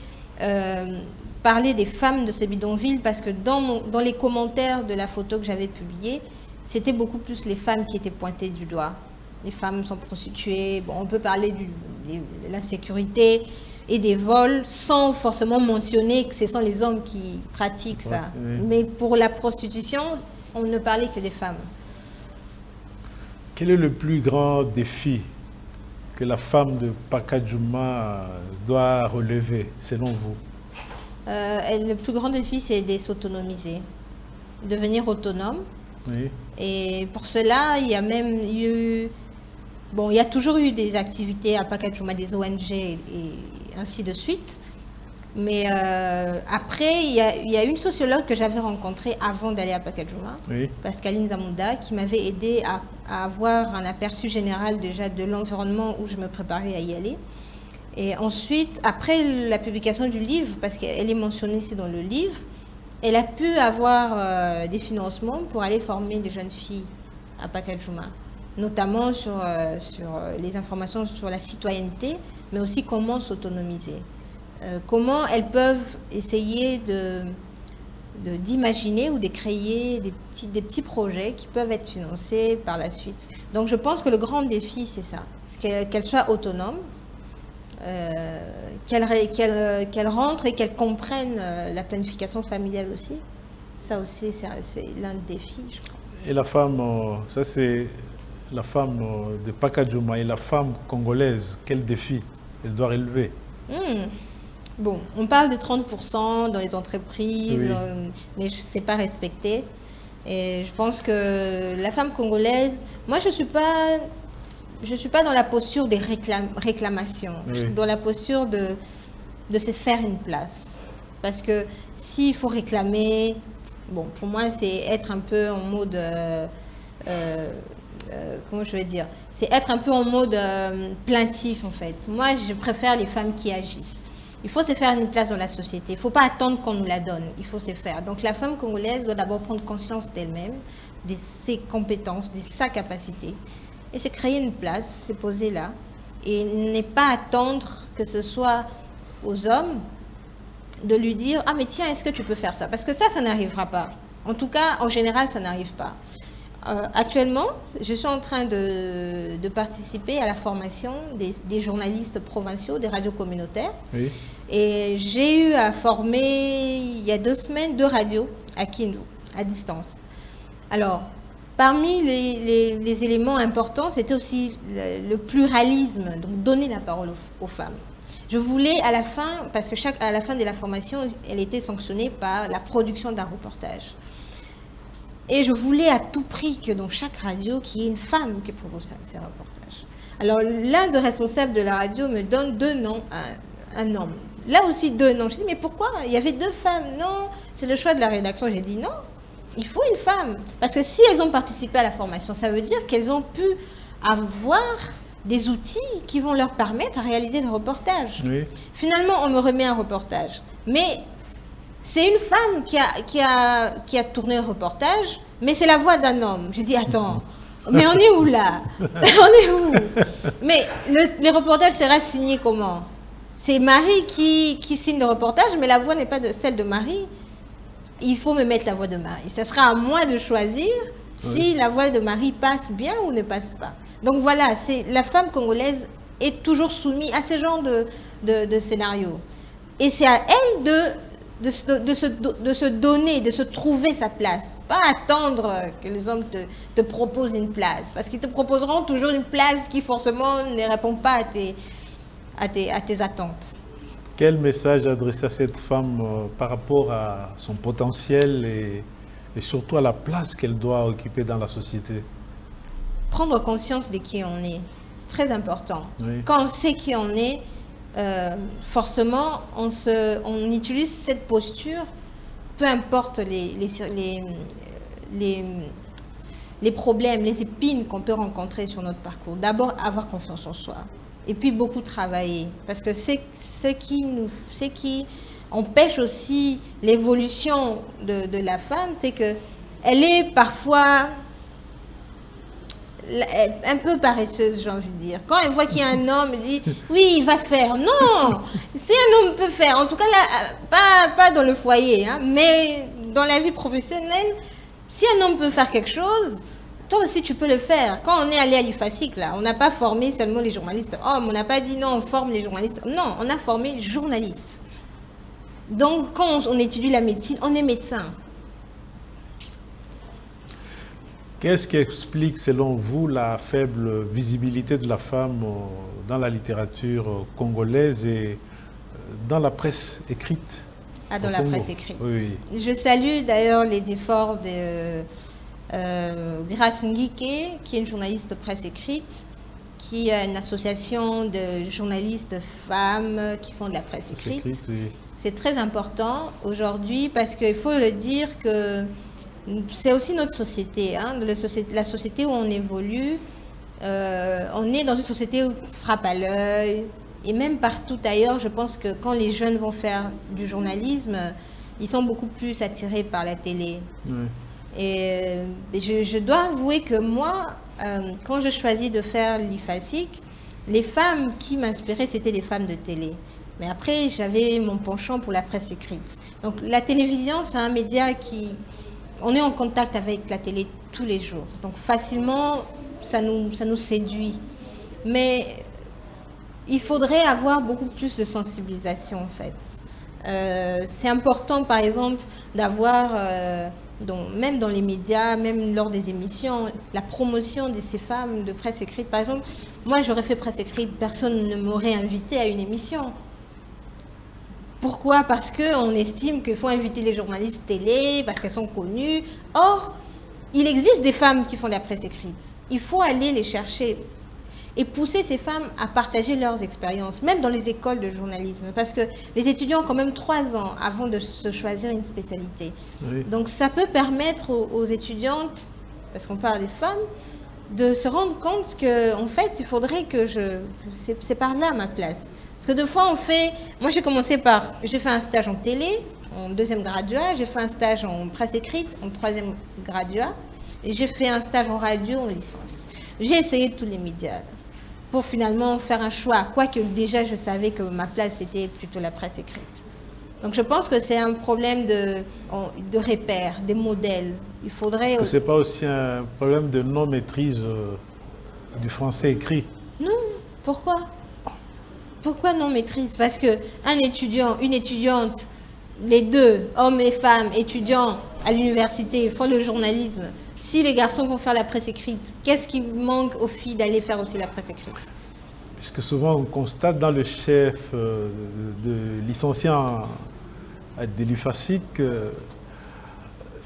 parler des femmes de ce bidonville parce que dans les commentaires de la photo que j'avais publiée, c'était beaucoup plus les femmes qui étaient pointées du doigt. Les femmes sont prostituées. Bon, on peut parler de l'insécurité et des vols sans forcément mentionner que ce sont les hommes qui pratiquent ça. Oui. Mais pour la prostitution, on ne parlait que des femmes. Quel est le plus grand défi que la femme de Pacajuma doit relever, selon vous? Le plus grand défi, c'est de s'autonomiser, devenir autonome. Oui. Et pour cela, il y a même eu... Bon, il y a toujours eu des activités à Pacajuma, des ONG et ainsi de suite. Mais après, il y a une sociologue que j'avais rencontrée avant d'aller à Pacajuma, oui. Pascaline Zamunda, qui m'avait aidé à avoir un aperçu général déjà de l'environnement où je me préparais à y aller. Et ensuite, après la publication du livre, parce qu'elle est mentionnée ici dans le livre, elle a pu avoir des financements pour aller former des jeunes filles à Pacajuma, notamment sur les informations sur la citoyenneté, mais aussi comment s'autonomiser. Comment elles peuvent essayer d'imaginer ou de créer des petits projets qui peuvent être financés par la suite. Donc je pense que le grand défi, c'est ça, qu'elles soient autonomes, qu'elles rentrent et qu'elles comprennent la planification familiale aussi. Ça aussi, c'est l'un des défis, je crois. Et la femme, ça c'est la femme de Pacajuma, et la femme congolaise, quel défi elle doit relever? Bon, on parle de 30% dans les entreprises, oui. Mais ce n'est pas respecté. Et je pense que la femme congolaise, moi je suis pas dans la posture des réclamations, oui. Je suis dans la posture de se faire une place. Parce que s'il faut réclamer, bon, pour moi c'est être un peu en mode, comment je vais dire, c'est être un peu en mode plaintif en fait. Moi je préfère les femmes qui agissent. Il faut se faire une place dans la société. Il ne faut pas attendre qu'on nous la donne. Il faut se faire. Donc la femme congolaise doit d'abord prendre conscience d'elle-même, de ses compétences, de sa capacité. Et se créer une place, se poser là. Et ne pas attendre que ce soit aux hommes de lui dire « Ah, mais tiens, est-ce que tu peux faire ça ?» Parce que ça n'arrivera pas. En tout cas, en général, ça n'arrive pas. Actuellement, je suis en train de participer à la formation des journalistes provinciaux, des radios communautaires. Oui. Et j'ai eu à former, il y a 2 semaines, 2 radios à Kindu, à distance. Alors, parmi les éléments importants, c'était aussi le pluralisme, donc donner la parole aux femmes. Je voulais à la fin, parce que à la fin de la formation, elle était sanctionnée par la production d'un reportage. Et je voulais à tout prix que dans chaque radio, qu'il y ait une femme qui propose ces reportages. Alors, l'un des responsables de la radio me donne 2 noms à un homme. Là aussi 2 noms. Je dis, mais pourquoi? Il y avait 2 femmes. Non, c'est le choix de la rédaction. J'ai dit non, il faut une femme. Parce que si elles ont participé à la formation, ça veut dire qu'elles ont pu avoir des outils qui vont leur permettre de réaliser des reportages. Oui. Finalement, on me remet un reportage. Mais c'est une femme qui a tourné le reportage, mais c'est la voix d'un homme. Je dis, attends, mais on est où là? On est où? Mais les reportages sera signé comment? C'est Marie qui signe le reportage, mais la voix n'est pas celle de Marie. Il faut me mettre la voix de Marie. Ce sera à moi de choisir si la voix de Marie passe bien ou ne passe pas. Donc voilà, la femme congolaise est toujours soumise à ce genre de scénario. Et c'est à elle de se donner, de se trouver sa place. Pas attendre que les hommes te proposent une place. Parce qu'ils te proposeront toujours une place qui forcément ne répond pas à tes attentes. Quel message adresser à cette femme par rapport à son potentiel et surtout à la place qu'elle doit occuper dans la société? Prendre conscience de qui on est, c'est très important. Oui. Quand on sait qui on est, forcément, on utilise cette posture, peu importe les problèmes, les épines qu'on peut rencontrer sur notre parcours. D'abord, avoir confiance en soi. Et puis, beaucoup travailler. Parce que c'est ce qui empêche aussi l'évolution de la femme, c'est qu'elle est parfois un peu paresseuse, j'ai envie de dire. Quand elle voit qu'il y a un homme, elle dit « Oui, il va faire. » Non, si un homme peut faire, en tout cas, là, pas dans le foyer, hein, mais dans la vie professionnelle, si un homme peut faire quelque chose, toi aussi, tu peux le faire. Quand on est allé à l'IFASIC, là, on n'a pas formé seulement les journalistes hommes. On n'a pas dit non, on forme les journalistes. Non, on a formé journalistes. Donc, quand on étudie la médecine, on est médecin. Qu'est-ce qui explique, selon vous, la faible visibilité de la femme dans la littérature congolaise et dans la presse écrite? Ah, dans la presse écrite. Oui. Je salue d'ailleurs les efforts de Grace Ngike, qui est une journaliste de presse écrite, qui a une association de journalistes femmes qui font de la presse écrite. Oui. C'est très important aujourd'hui parce qu'il faut le dire que c'est aussi notre société, hein, la société où on évolue. On est dans une société où on frappe à l'œil. Et même partout ailleurs, je pense que quand les jeunes vont faire du journalisme, ils sont beaucoup plus attirés par la télé. Oui. Et je dois avouer que moi, quand je choisis de faire l'IFASIC, les femmes qui m'inspiraient, c'était les femmes de télé. Mais après, j'avais mon penchant pour la presse écrite. Donc la télévision, c'est un média qui... On est en contact avec la télé tous les jours. Donc facilement, ça nous séduit. Mais il faudrait avoir beaucoup plus de sensibilisation, en fait. C'est important, par exemple, d'avoir, même dans les médias, même lors des émissions, la promotion de ces femmes de presse écrite. Par exemple, moi, j'aurais fait presse écrite, personne ne m'aurait invité à une émission. Pourquoi? Parce qu'on estime qu'il faut inviter les journalistes télé, parce qu'elles sont connues. Or, il existe des femmes qui font de la presse écrite. Il faut aller les chercher et pousser ces femmes à partager leurs expériences, même dans les écoles de journalisme. Parce que les étudiants ont quand même 3 ans avant de se choisir une spécialité. Oui. Donc ça peut permettre aux étudiantes, parce qu'on parle des femmes, de se rendre compte qu'en fait, il faudrait que c'est par là ma place. Parce que des fois, moi j'ai fait un stage en télé, en 2e graduat, j'ai fait un stage en presse écrite, en 3e graduat, et j'ai fait un stage en radio, en licence. J'ai essayé tous les médias pour finalement faire un choix, quoique déjà je savais que ma place était plutôt la presse écrite. Donc je pense que c'est un problème de repères, des modèles. Il faudrait... Est-ce que ce n'est pas aussi un problème de non-maîtrise du français écrit? Non, pourquoi? Pourquoi non-maîtrise? Parce qu'un étudiant, une étudiante, les deux, hommes et femmes, étudiants à l'université, font le journalisme. Si les garçons vont faire la presse écrite, qu'est-ce qui manque aux filles d'aller faire aussi la presse écrite? Puisque souvent on constate dans le chef de licencié de l'UFASIC que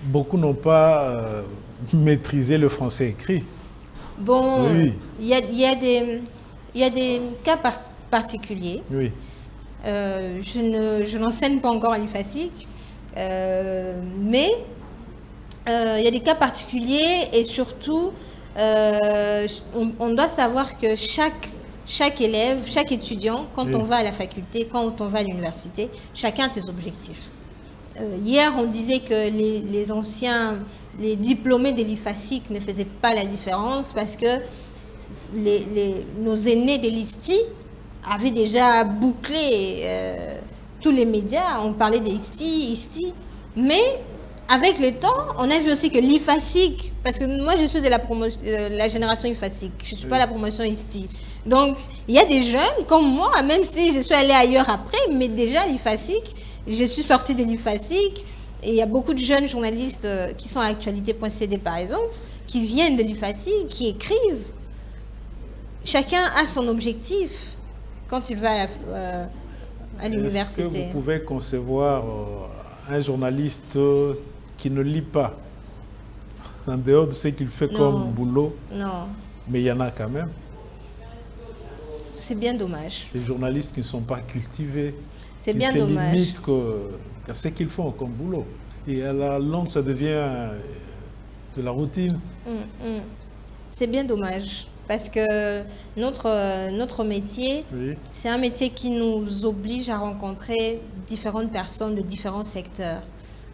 beaucoup n'ont pas maîtrisé le français écrit. Bon, oui. Il y a des cas particuliers. Oui. Je n'enseigne pas encore à l'UFASIC, mais il y a des cas particuliers et surtout, on doit savoir que chaque élève, chaque étudiant, quand on va à la faculté, quand on va à l'université, chacun a ses objectifs. Hier, on disait que les diplômés de l'IFASIC ne faisaient pas la différence parce que nos aînés de l'ISTI avaient déjà bouclé tous les médias. On parlait des ISTI, mais avec le temps, on a vu aussi que l'IFASIC, parce que moi je suis de la génération IFASIC, je ne suis pas la promotion ISTI. Donc, il y a des jeunes comme moi, même si je suis allée ailleurs après, mais déjà l'IFASIC, je suis sortie de l'IFASIC, et il y a beaucoup de jeunes journalistes qui sont à actualité.cd par exemple, qui viennent de l'IFASIC, qui écrivent. Chacun a son objectif quand il va à l'université. Est-ce que vous pouvez concevoir un journaliste qui ne lit pas, en dehors de ce qu'il fait comme boulot? Non. Mais il y en a quand même. C'est bien dommage. Des journalistes qui ne sont pas cultivés. C'est bien dommage. Qui se limitent qu'à ce qu'ils font comme boulot. Et à la longue, ça devient de la routine. C'est bien dommage. Parce que notre métier, c'est un métier qui nous oblige à rencontrer différentes personnes de différents secteurs.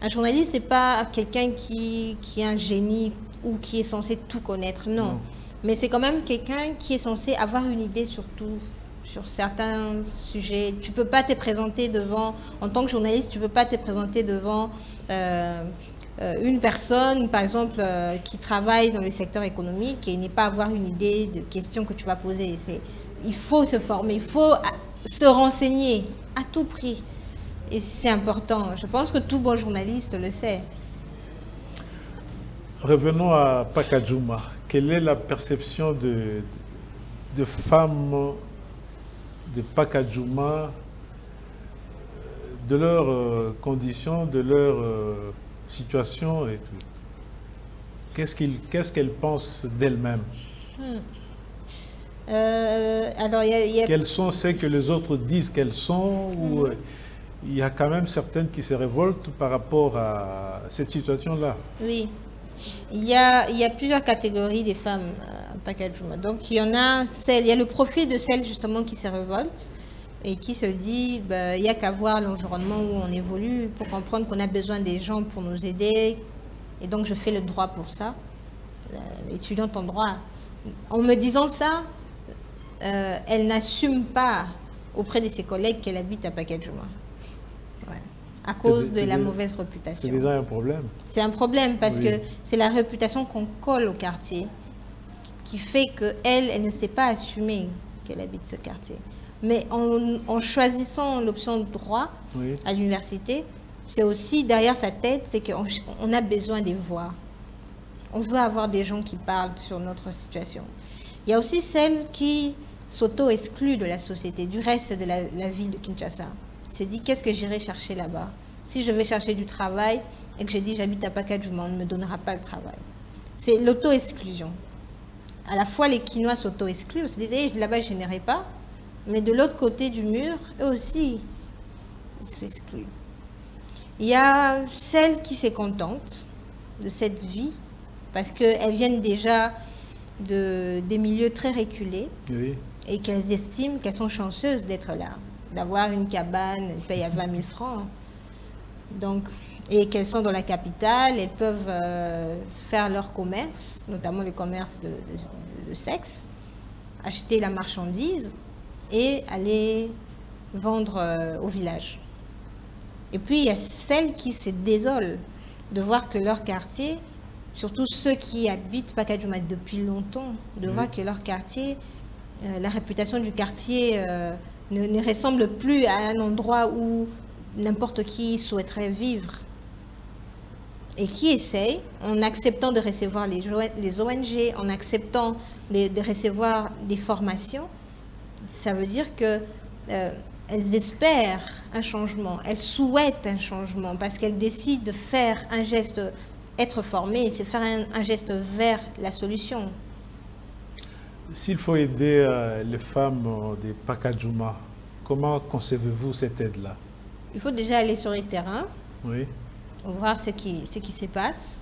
Un journaliste, ce n'est pas quelqu'un qui est un génie ou qui est censé tout connaître, non. Mais c'est quand même quelqu'un qui est censé avoir une idée sur certains sujets. Tu ne peux pas te présenter devant, en tant que journaliste, tu ne peux pas te présenter devant une personne, par exemple, qui travaille dans le secteur économique et n'est pas avoir une idée de questions que tu vas poser. Il faut se former, il faut se renseigner à tout prix. Et c'est important. Je pense que tout bon journaliste le sait. Revenons à Pakadjouma. Quelle est la perception de femmes de Pakadjouma, de leurs conditions, de leur situation et tout? Qu'est-ce qu'elles pensent d'elles-mêmes? Alors, quelles sont celles que les autres disent qu'elles sont ou il y a quand même certaines qui se révoltent par rapport à cette situation-là? Oui. Il y a plusieurs catégories de femmes à Pakadjouma. Donc, il y a le profil de celles justement qui se révoltent et qui se dit il n'y a qu'à voir l'environnement où on évolue pour comprendre qu'on a besoin des gens pour nous aider. Et donc, je fais le droit pour ça. L'étudiante en droit. En me disant ça, elle n'assume pas auprès de ses collègues qu'elle habite à Pakadjouma. À cause de la mauvaise réputation. C'est déjà un problème. C'est un problème parce que c'est la réputation qu'on colle au quartier qui fait qu'elle ne sait pas assumer qu'elle habite ce quartier. Mais en choisissant l'option de droit à l'université, c'est aussi derrière sa tête, c'est qu'on a besoin des voix. On veut avoir des gens qui parlent sur notre situation. Il y a aussi celles qui s'auto-excluent de la société, du reste de la ville de Kinshasa. Se dit qu'est-ce que j'irai chercher là-bas? Si je vais chercher du travail et que j'ai dit j'habite à Pakadjouma, on ne me donnera pas le travail. C'est l'auto-exclusion. À la fois les Kinois s'auto-excluent, on se disait là-bas je n'irai pas, mais de l'autre côté du mur, eux aussi ils s'excluent. Il y a celles qui se contentent de cette vie parce qu'elles viennent déjà des milieux très reculés et qu'elles estiment qu'elles sont chanceuses d'être là. D'avoir une cabane, elles payent à 20 000 francs. Donc, et qu'elles sont dans la capitale, elles peuvent faire leur commerce, notamment le commerce de sexe, acheter la marchandise et aller vendre au village. Et puis, il y a celles qui se désolent de voir que leur quartier, surtout ceux qui habitent Pacadjouma depuis longtemps, de voir que leur quartier, la réputation du quartier ne ressemble plus à un endroit où n'importe qui souhaiterait vivre. Et qui essaye, en acceptant de recevoir les ONG, en acceptant de recevoir des formations, ça veut dire que elles espèrent un changement, elles souhaitent un changement parce qu'elles décident de faire un geste, être formées, c'est faire un geste vers la solution. S'il faut aider les femmes des Pacadjouma, comment concevez-vous cette aide-là? Il faut déjà aller sur le terrain, Oui. voir ce qui se passe.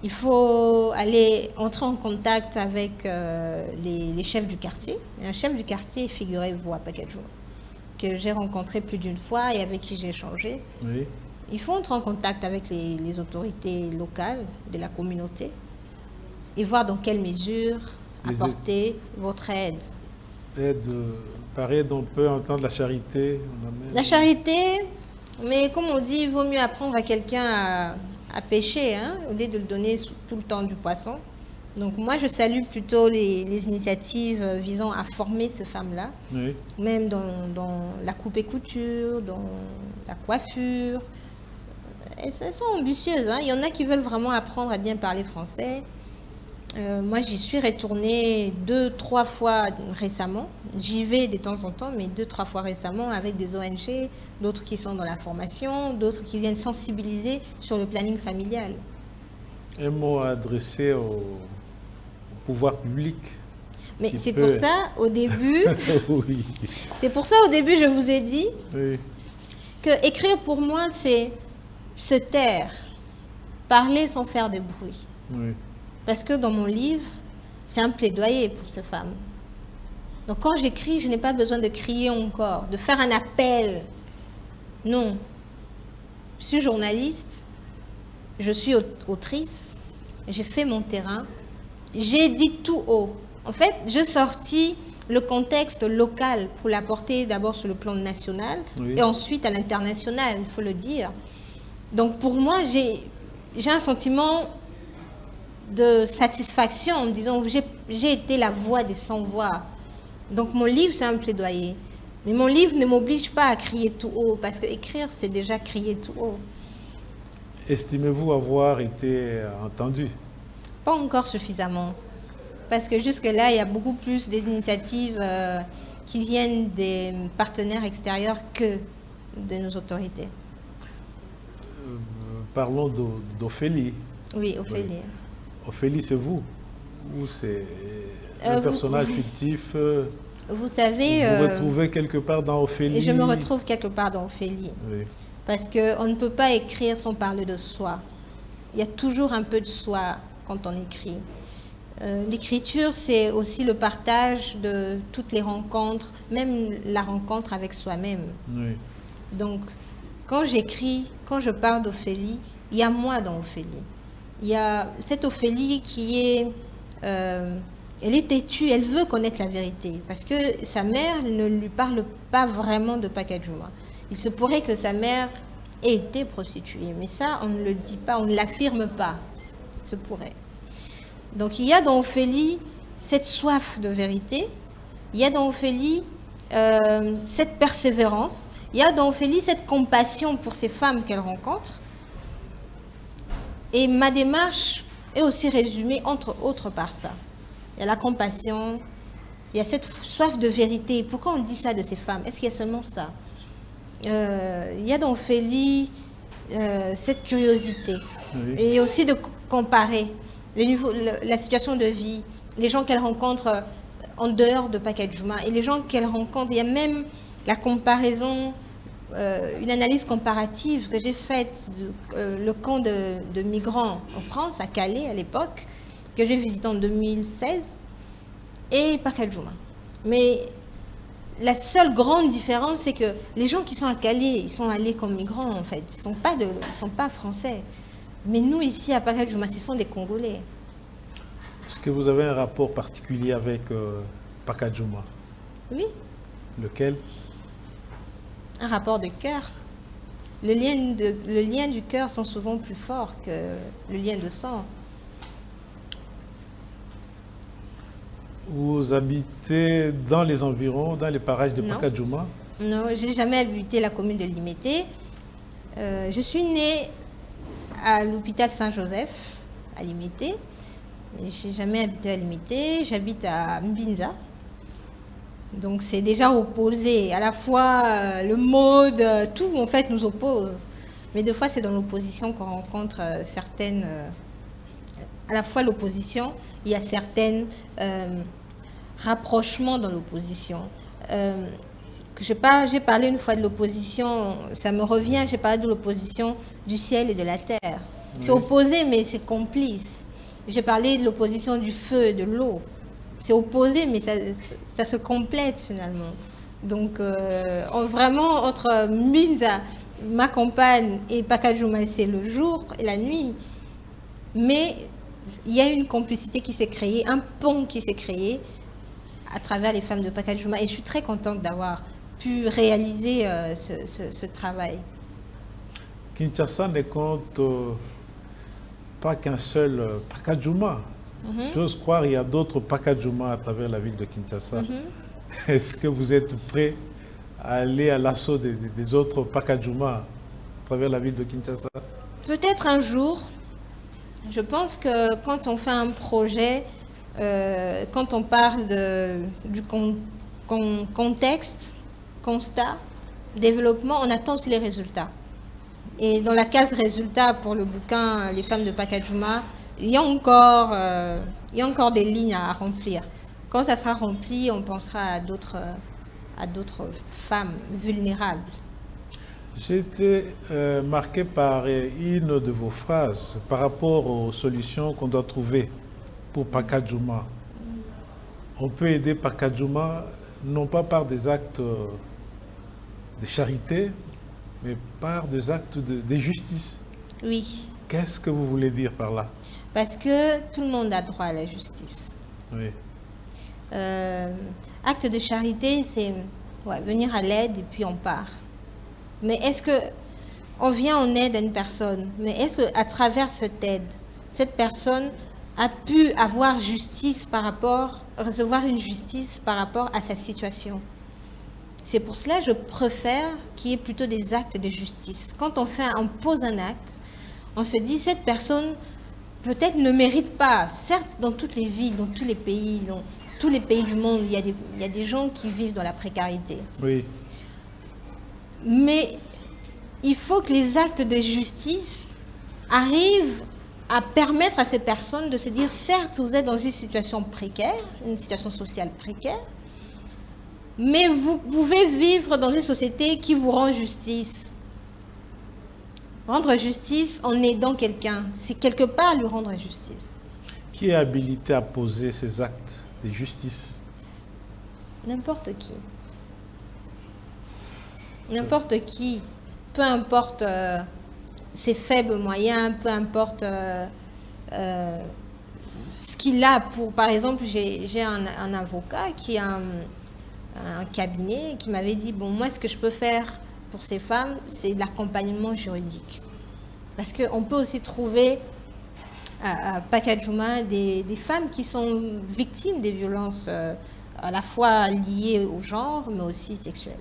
Il faut aller entrer en contact avec les chefs du quartier. Un chef du quartier, figurez-vous, à Pacadjouma, que j'ai rencontré plus d'une fois et avec qui j'ai échangé. Oui. Il faut entrer en contact avec les autorités locales de la communauté et voir dans quelle mesure apporter votre aide. Par aide, on peut entendre la charité. La charité, mais comme on dit, il vaut mieux apprendre à quelqu'un à pêcher, hein, au lieu de le donner tout le temps du poisson. Donc moi, je salue plutôt les initiatives visant à former ces femmes-là, oui. même dans la coupe et couture, dans la coiffure. Elles sont ambitieuses, hein. Il y en a qui veulent vraiment apprendre à bien parler français. Moi, j'y suis retournée 2-3 fois récemment. J'y vais de temps en temps, mais 2-3 fois récemment avec des ONG, d'autres qui sont dans la formation, d'autres qui viennent sensibiliser sur le planning familial. Un mot adressé au pouvoir public. Mais c'est pour ça, au début, oui. C'est pour ça, au début, je vous ai dit Oui. que écrire pour moi, c'est se taire, parler sans faire de bruit. Oui. Parce que dans mon livre, c'est un plaidoyer pour ces femmes. Donc quand j'écris, je n'ai pas besoin de crier encore, de faire un appel. Non. Je suis journaliste, je suis autrice, j'ai fait mon terrain, j'ai dit tout haut. En fait, je sortis le contexte local pour l'apporter d'abord sur le plan national et ensuite à l'international, il faut le dire. Donc pour moi, j'ai un sentiment de satisfaction en me disant que j'ai été la voix des sans-voix. Donc mon livre, c'est un plaidoyer. Mais mon livre ne m'oblige pas à crier tout haut, parce que écrire, c'est déjà crier tout haut. Estimez-vous avoir été entendu? Pas encore suffisamment. Parce que jusque-là, il y a beaucoup plus des initiatives qui viennent des partenaires extérieurs que de nos autorités. Parlons d'Ophélie. Oui, Ophélie. Oui. Ophélie, c'est vous? Ou c'est un personnage fictif? Vous savez... Vous vous retrouvez quelque part dans Ophélie? Et je me retrouve quelque part dans Ophélie. Oui. Parce qu'on ne peut pas écrire sans parler de soi. Il y a toujours un peu de soi quand on écrit. L'écriture, c'est aussi le partage de toutes les rencontres, même la rencontre avec soi-même. Oui. Donc, quand j'écris, quand je parle d'Ophélie, il y a moi dans Ophélie. Il y a cette Ophélie qui est... elle est têtue, elle veut connaître la vérité. Parce que sa mère ne lui parle pas vraiment de Pacadjouma. Il se pourrait que sa mère ait été prostituée. Mais ça, on ne le dit pas, on ne l'affirme pas. Il se pourrait. Donc il y a dans Ophélie cette soif de vérité. Il y a dans Ophélie cette persévérance. Il y a dans Ophélie cette compassion pour ces femmes qu'elle rencontre. Et ma démarche est aussi résumée, entre autres, par ça. Il y a la compassion, il y a cette soif de vérité. Pourquoi on dit ça de ces femmes? Est-ce qu'il y a seulement ça? Il y a dans Ophélie cette curiosité. Oui. Et aussi de comparer la situation de vie, les gens qu'elle rencontre en dehors de Pacadjouma et les gens qu'elle rencontre. Il y a même la comparaison... une analyse comparative que j'ai faite le camp de migrants en France, à Calais à l'époque, que j'ai visité en 2016, et Pacadjouma. Mais la seule grande différence, c'est que les gens qui sont à Calais, ils sont allés comme migrants en fait, ils ne sont pas français. Mais nous ici à Pacadjouma, ce sont des Congolais. Est-ce que vous avez un rapport particulier avec le lien du cœur sont souvent plus forts que le lien de sang. Vous habitez dans les environs, dans les parages de Non. Pacadjouma? Non, j'ai jamais habité la commune de Limete. Je suis née à l'hôpital Saint-Joseph, à Limete. Mais j'ai jamais habité à Limete. J'habite à Mbinza. Donc c'est déjà opposé. À la fois le mode, tout en fait nous oppose. Mais des fois c'est dans l'opposition qu'on rencontre certaines... à la fois l'opposition, il y a certains rapprochements dans l'opposition. J'ai parlé une fois de l'opposition, ça me revient, j'ai parlé de l'opposition du ciel et de la terre. C'est opposé, mais c'est complice. J'ai parlé de l'opposition du feu et de l'eau. C'est opposé, mais ça se complète finalement. Donc, vraiment, entre Mbinza, ma compagne, et Pacadjouma, c'est le jour et la nuit. Mais il y a une complicité qui s'est créée, un pont qui s'est créé à travers les femmes de Pacadjouma. Et je suis très contente d'avoir pu réaliser ce travail. Kinshasa ne compte pas qu'un seul Pacadjouma. J'ose croire qu'il y a d'autres Pacadjouma à travers la ville de Kinshasa. Est-ce que vous êtes prêt à aller à l'assaut des autres Pacadjouma à travers la ville de Kinshasa? Peut-être un jour. Je pense que quand on fait un projet, quand on parle du contexte, constat, développement, on attend aussi les résultats. Et dans la case résultats pour le bouquin Les femmes de Pacadjouma, il y a encore des lignes à remplir. Quand ça sera rempli, on pensera à d'autres femmes vulnérables. J'ai été marqué par une de vos phrases par rapport aux solutions qu'on doit trouver pour Pacadjouma. On peut aider Pacadjouma non pas par des actes de charité, mais par des actes de justice. Oui. Qu'est-ce que vous voulez dire par là? Parce que tout le monde a droit à la justice. Oui. Acte de charité, c'est venir à l'aide et puis on part. Mais est-ce qu'on vient en aide à une personne, mais est-ce qu'à travers cette aide, cette personne a pu avoir justice recevoir une justice par rapport à sa situation? C'est pour cela que je préfère qu'il y ait plutôt des actes de justice. Quand on pose un acte, on se dit cette personne peut-être ne mérite pas. Certes, dans toutes les villes, dans tous les pays, dans tous les pays du monde, il y a des gens qui vivent dans la précarité. Oui. Mais il faut que les actes de justice arrivent à permettre à ces personnes de se dire, certes, vous êtes dans une situation précaire, une situation sociale précaire, mais vous pouvez vivre dans une société qui vous rend justice. Rendre justice en aidant quelqu'un, c'est quelque part lui rendre justice. Qui est habilité à poser ces actes de justice? N'importe qui. N'importe qui, peu importe ses faibles moyens, peu importe ce qu'il a pour... Par exemple, j'ai un avocat qui a un cabinet qui m'avait dit, bon, moi, ce que je peux faire pour ces femmes, c'est l'accompagnement juridique. Parce qu'on peut aussi trouver à Pacadjouma des femmes qui sont victimes des violences à la fois liées au genre, mais aussi sexuelles.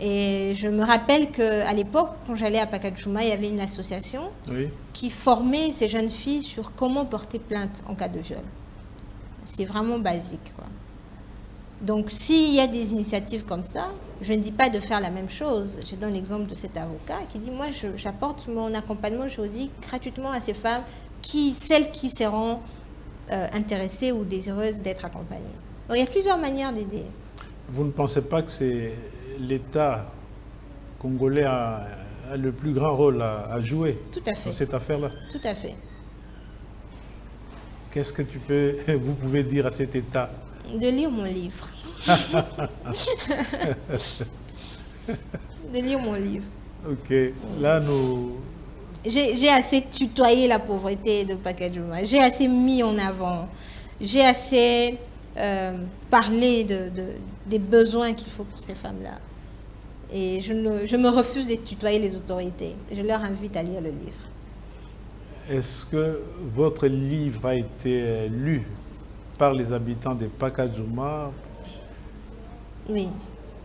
Et je me rappelle qu'à l'époque, quand j'allais à Pacadjouma, il y avait une association qui formait ces jeunes filles sur comment porter plainte en cas de viol. C'est vraiment basique, quoi. Donc, s'il y a des initiatives comme ça, je ne dis pas de faire la même chose. Je donne l'exemple de cet avocat qui dit, moi, j'apporte mon accompagnement juridique gratuitement à ces femmes, celles qui seront intéressées ou désireuses d'être accompagnées. Donc, il y a plusieurs manières d'aider. Vous ne pensez pas que c'est l'État congolais a le plus grand rôle à jouer dans cette affaire-là? Tout à fait. Qu'est-ce que vous pouvez dire à cet État? De lire mon livre. De lire mon livre. Ok. Là, nous... J'ai assez tutoyé la pauvreté de Pacadjouma. J'ai assez mis en avant. J'ai assez parlé des besoins qu'il faut pour ces femmes-là. Et je me refuse de tutoyer les autorités. Je leur invite à lire le livre. Est-ce que votre livre a été lu par les habitants de Pacajuma? Oui.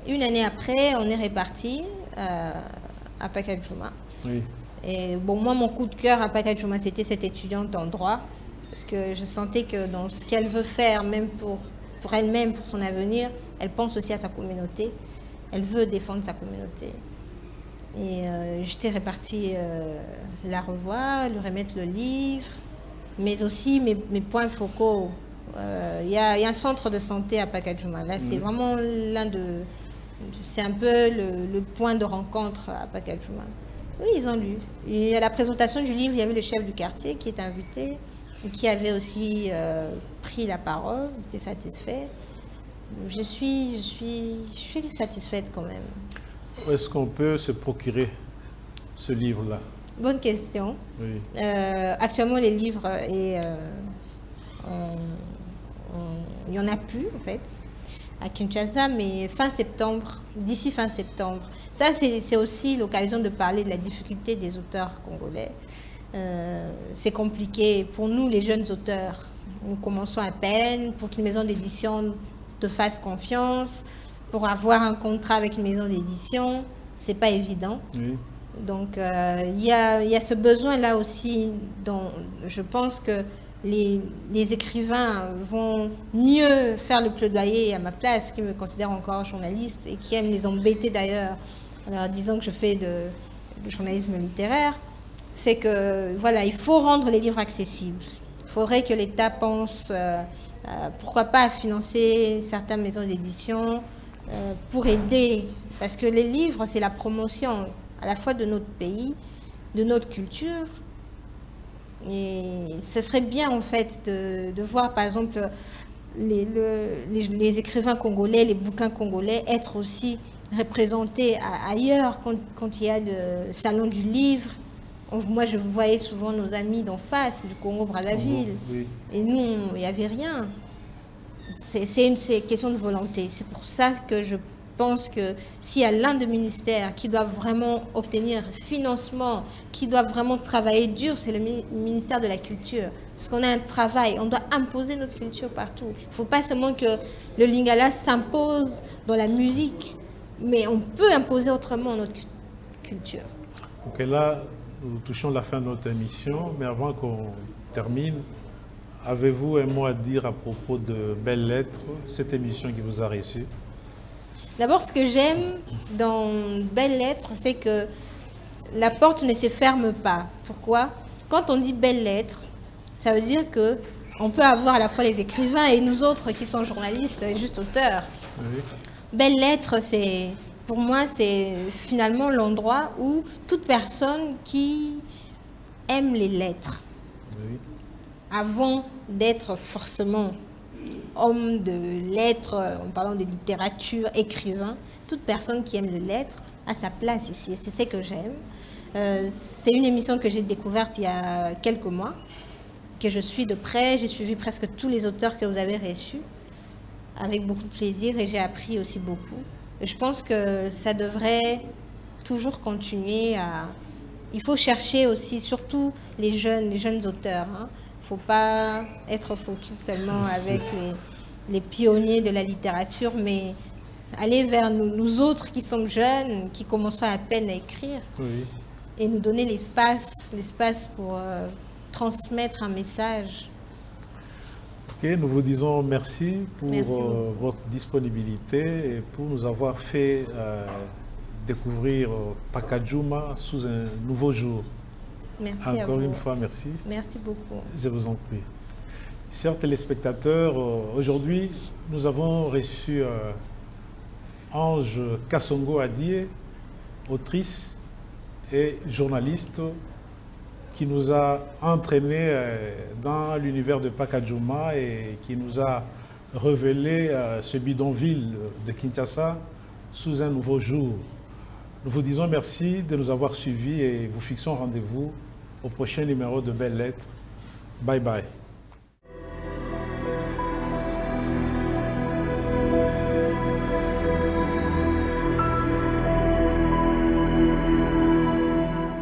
Une année après, on est répartis à Pacajuma. Oui. Et bon, moi, mon coup de cœur à Pacajuma, c'était cette étudiante en droit. Parce que je sentais que dans ce qu'elle veut faire, même pour elle-même, pour son avenir, elle pense aussi à sa communauté. Elle veut défendre sa communauté. Et j'étais répartie la revoir, lui remettre le livre, mais aussi mes points focaux. Il y a un centre de santé à Pacajuma. Là, c'est vraiment c'est un peu le point de rencontre à Pacajuma. Oui, ils ont lu. Et à la présentation du livre, il y avait le chef du quartier qui était invité, et qui avait aussi pris la parole, était satisfait. Je suis satisfaite quand même. Où est-ce qu'on peut se procurer ce livre-là? Bonne question. Oui. Actuellement, les livres, il n'y en a plus en fait à Kinshasa, mais fin septembre, d'ici fin septembre. Ça, c'est aussi l'occasion de parler de la difficulté des auteurs congolais. C'est compliqué pour nous, les jeunes auteurs. Nous commençons à peine pour qu'une maison d'édition te fasse confiance. Pour avoir un contrat avec une maison d'édition, c'est pas évident. Oui. Donc, il y a ce besoin-là aussi, dont je pense que les écrivains vont mieux faire le plaidoyer à ma place, qui me considèrent encore journaliste et qui aiment les embêter d'ailleurs, en leur disant que je fais du journalisme littéraire. C'est que, voilà, il faut rendre les livres accessibles. Il faudrait que l'État pense, pourquoi pas, à financer certaines maisons d'édition pour aider. Parce que les livres, c'est la promotion à la fois de notre pays, de notre culture. Et ce serait bien, en fait, de voir, par exemple, les écrivains congolais, les bouquins congolais, être aussi représentés ailleurs quand il y a le salon du livre. Moi, je voyais souvent nos amis d'en face, du Congo-Brazzaville. Oui. Et nous, il n'y avait rien. C'est une question de volonté. C'est pour ça que je pense que s'il y a l'un des ministères qui doit vraiment obtenir financement, qui doit vraiment travailler dur, c'est le ministère de la Culture. Parce qu'on a un travail, on doit imposer notre culture partout. Il ne faut pas seulement que le lingala s'impose dans la musique, mais on peut imposer autrement notre culture. Ok, là, nous touchons la fin de notre émission, mais avant qu'on termine, avez-vous un mot à dire à propos de Belles Lettres, cette émission qui vous a reçu? D'abord, ce que j'aime dans Belles Lettres, c'est que la porte ne se ferme pas. Pourquoi? Quand on dit Belles Lettres, ça veut dire qu'on peut avoir à la fois les écrivains et nous autres qui sommes journalistes, juste auteurs. Oui. Belles Lettres, pour moi, c'est finalement l'endroit où toute personne qui aime les lettres, Oui. avant d'être forcément homme de lettres, en parlant de littérature, écrivain, toute personne qui aime les lettres a sa place ici. C'est ce que j'aime. C'est une émission que j'ai découverte il y a quelques mois, que je suis de près. J'ai suivi presque tous les auteurs que vous avez reçus, avec beaucoup de plaisir, et j'ai appris aussi beaucoup. Et je pense que ça devrait toujours continuer à... Il faut chercher aussi, surtout les jeunes auteurs. Il ne faut pas être focus seulement avec les pionniers de la littérature, mais aller vers nous autres qui sommes jeunes, qui commençons à peine à écrire, Oui. et nous donner l'espace pour transmettre un message. Ok, nous vous disons merci pour Merci votre disponibilité et pour nous avoir fait découvrir Pacajuma sous un nouveau jour. Merci à Encore vous. une fois, merci. Merci beaucoup. Je vous en prie. Chers téléspectateurs, aujourd'hui, nous avons reçu Ange Kassongo Adie, autrice et journaliste, qui nous a entraînés dans l'univers de Pacajuma et qui nous a révélé ce bidonville de Kinshasa sous un nouveau jour. Nous vous disons merci de nous avoir suivis et vous fixons rendez-vous au prochain numéro de Belles Lettres. Bye bye.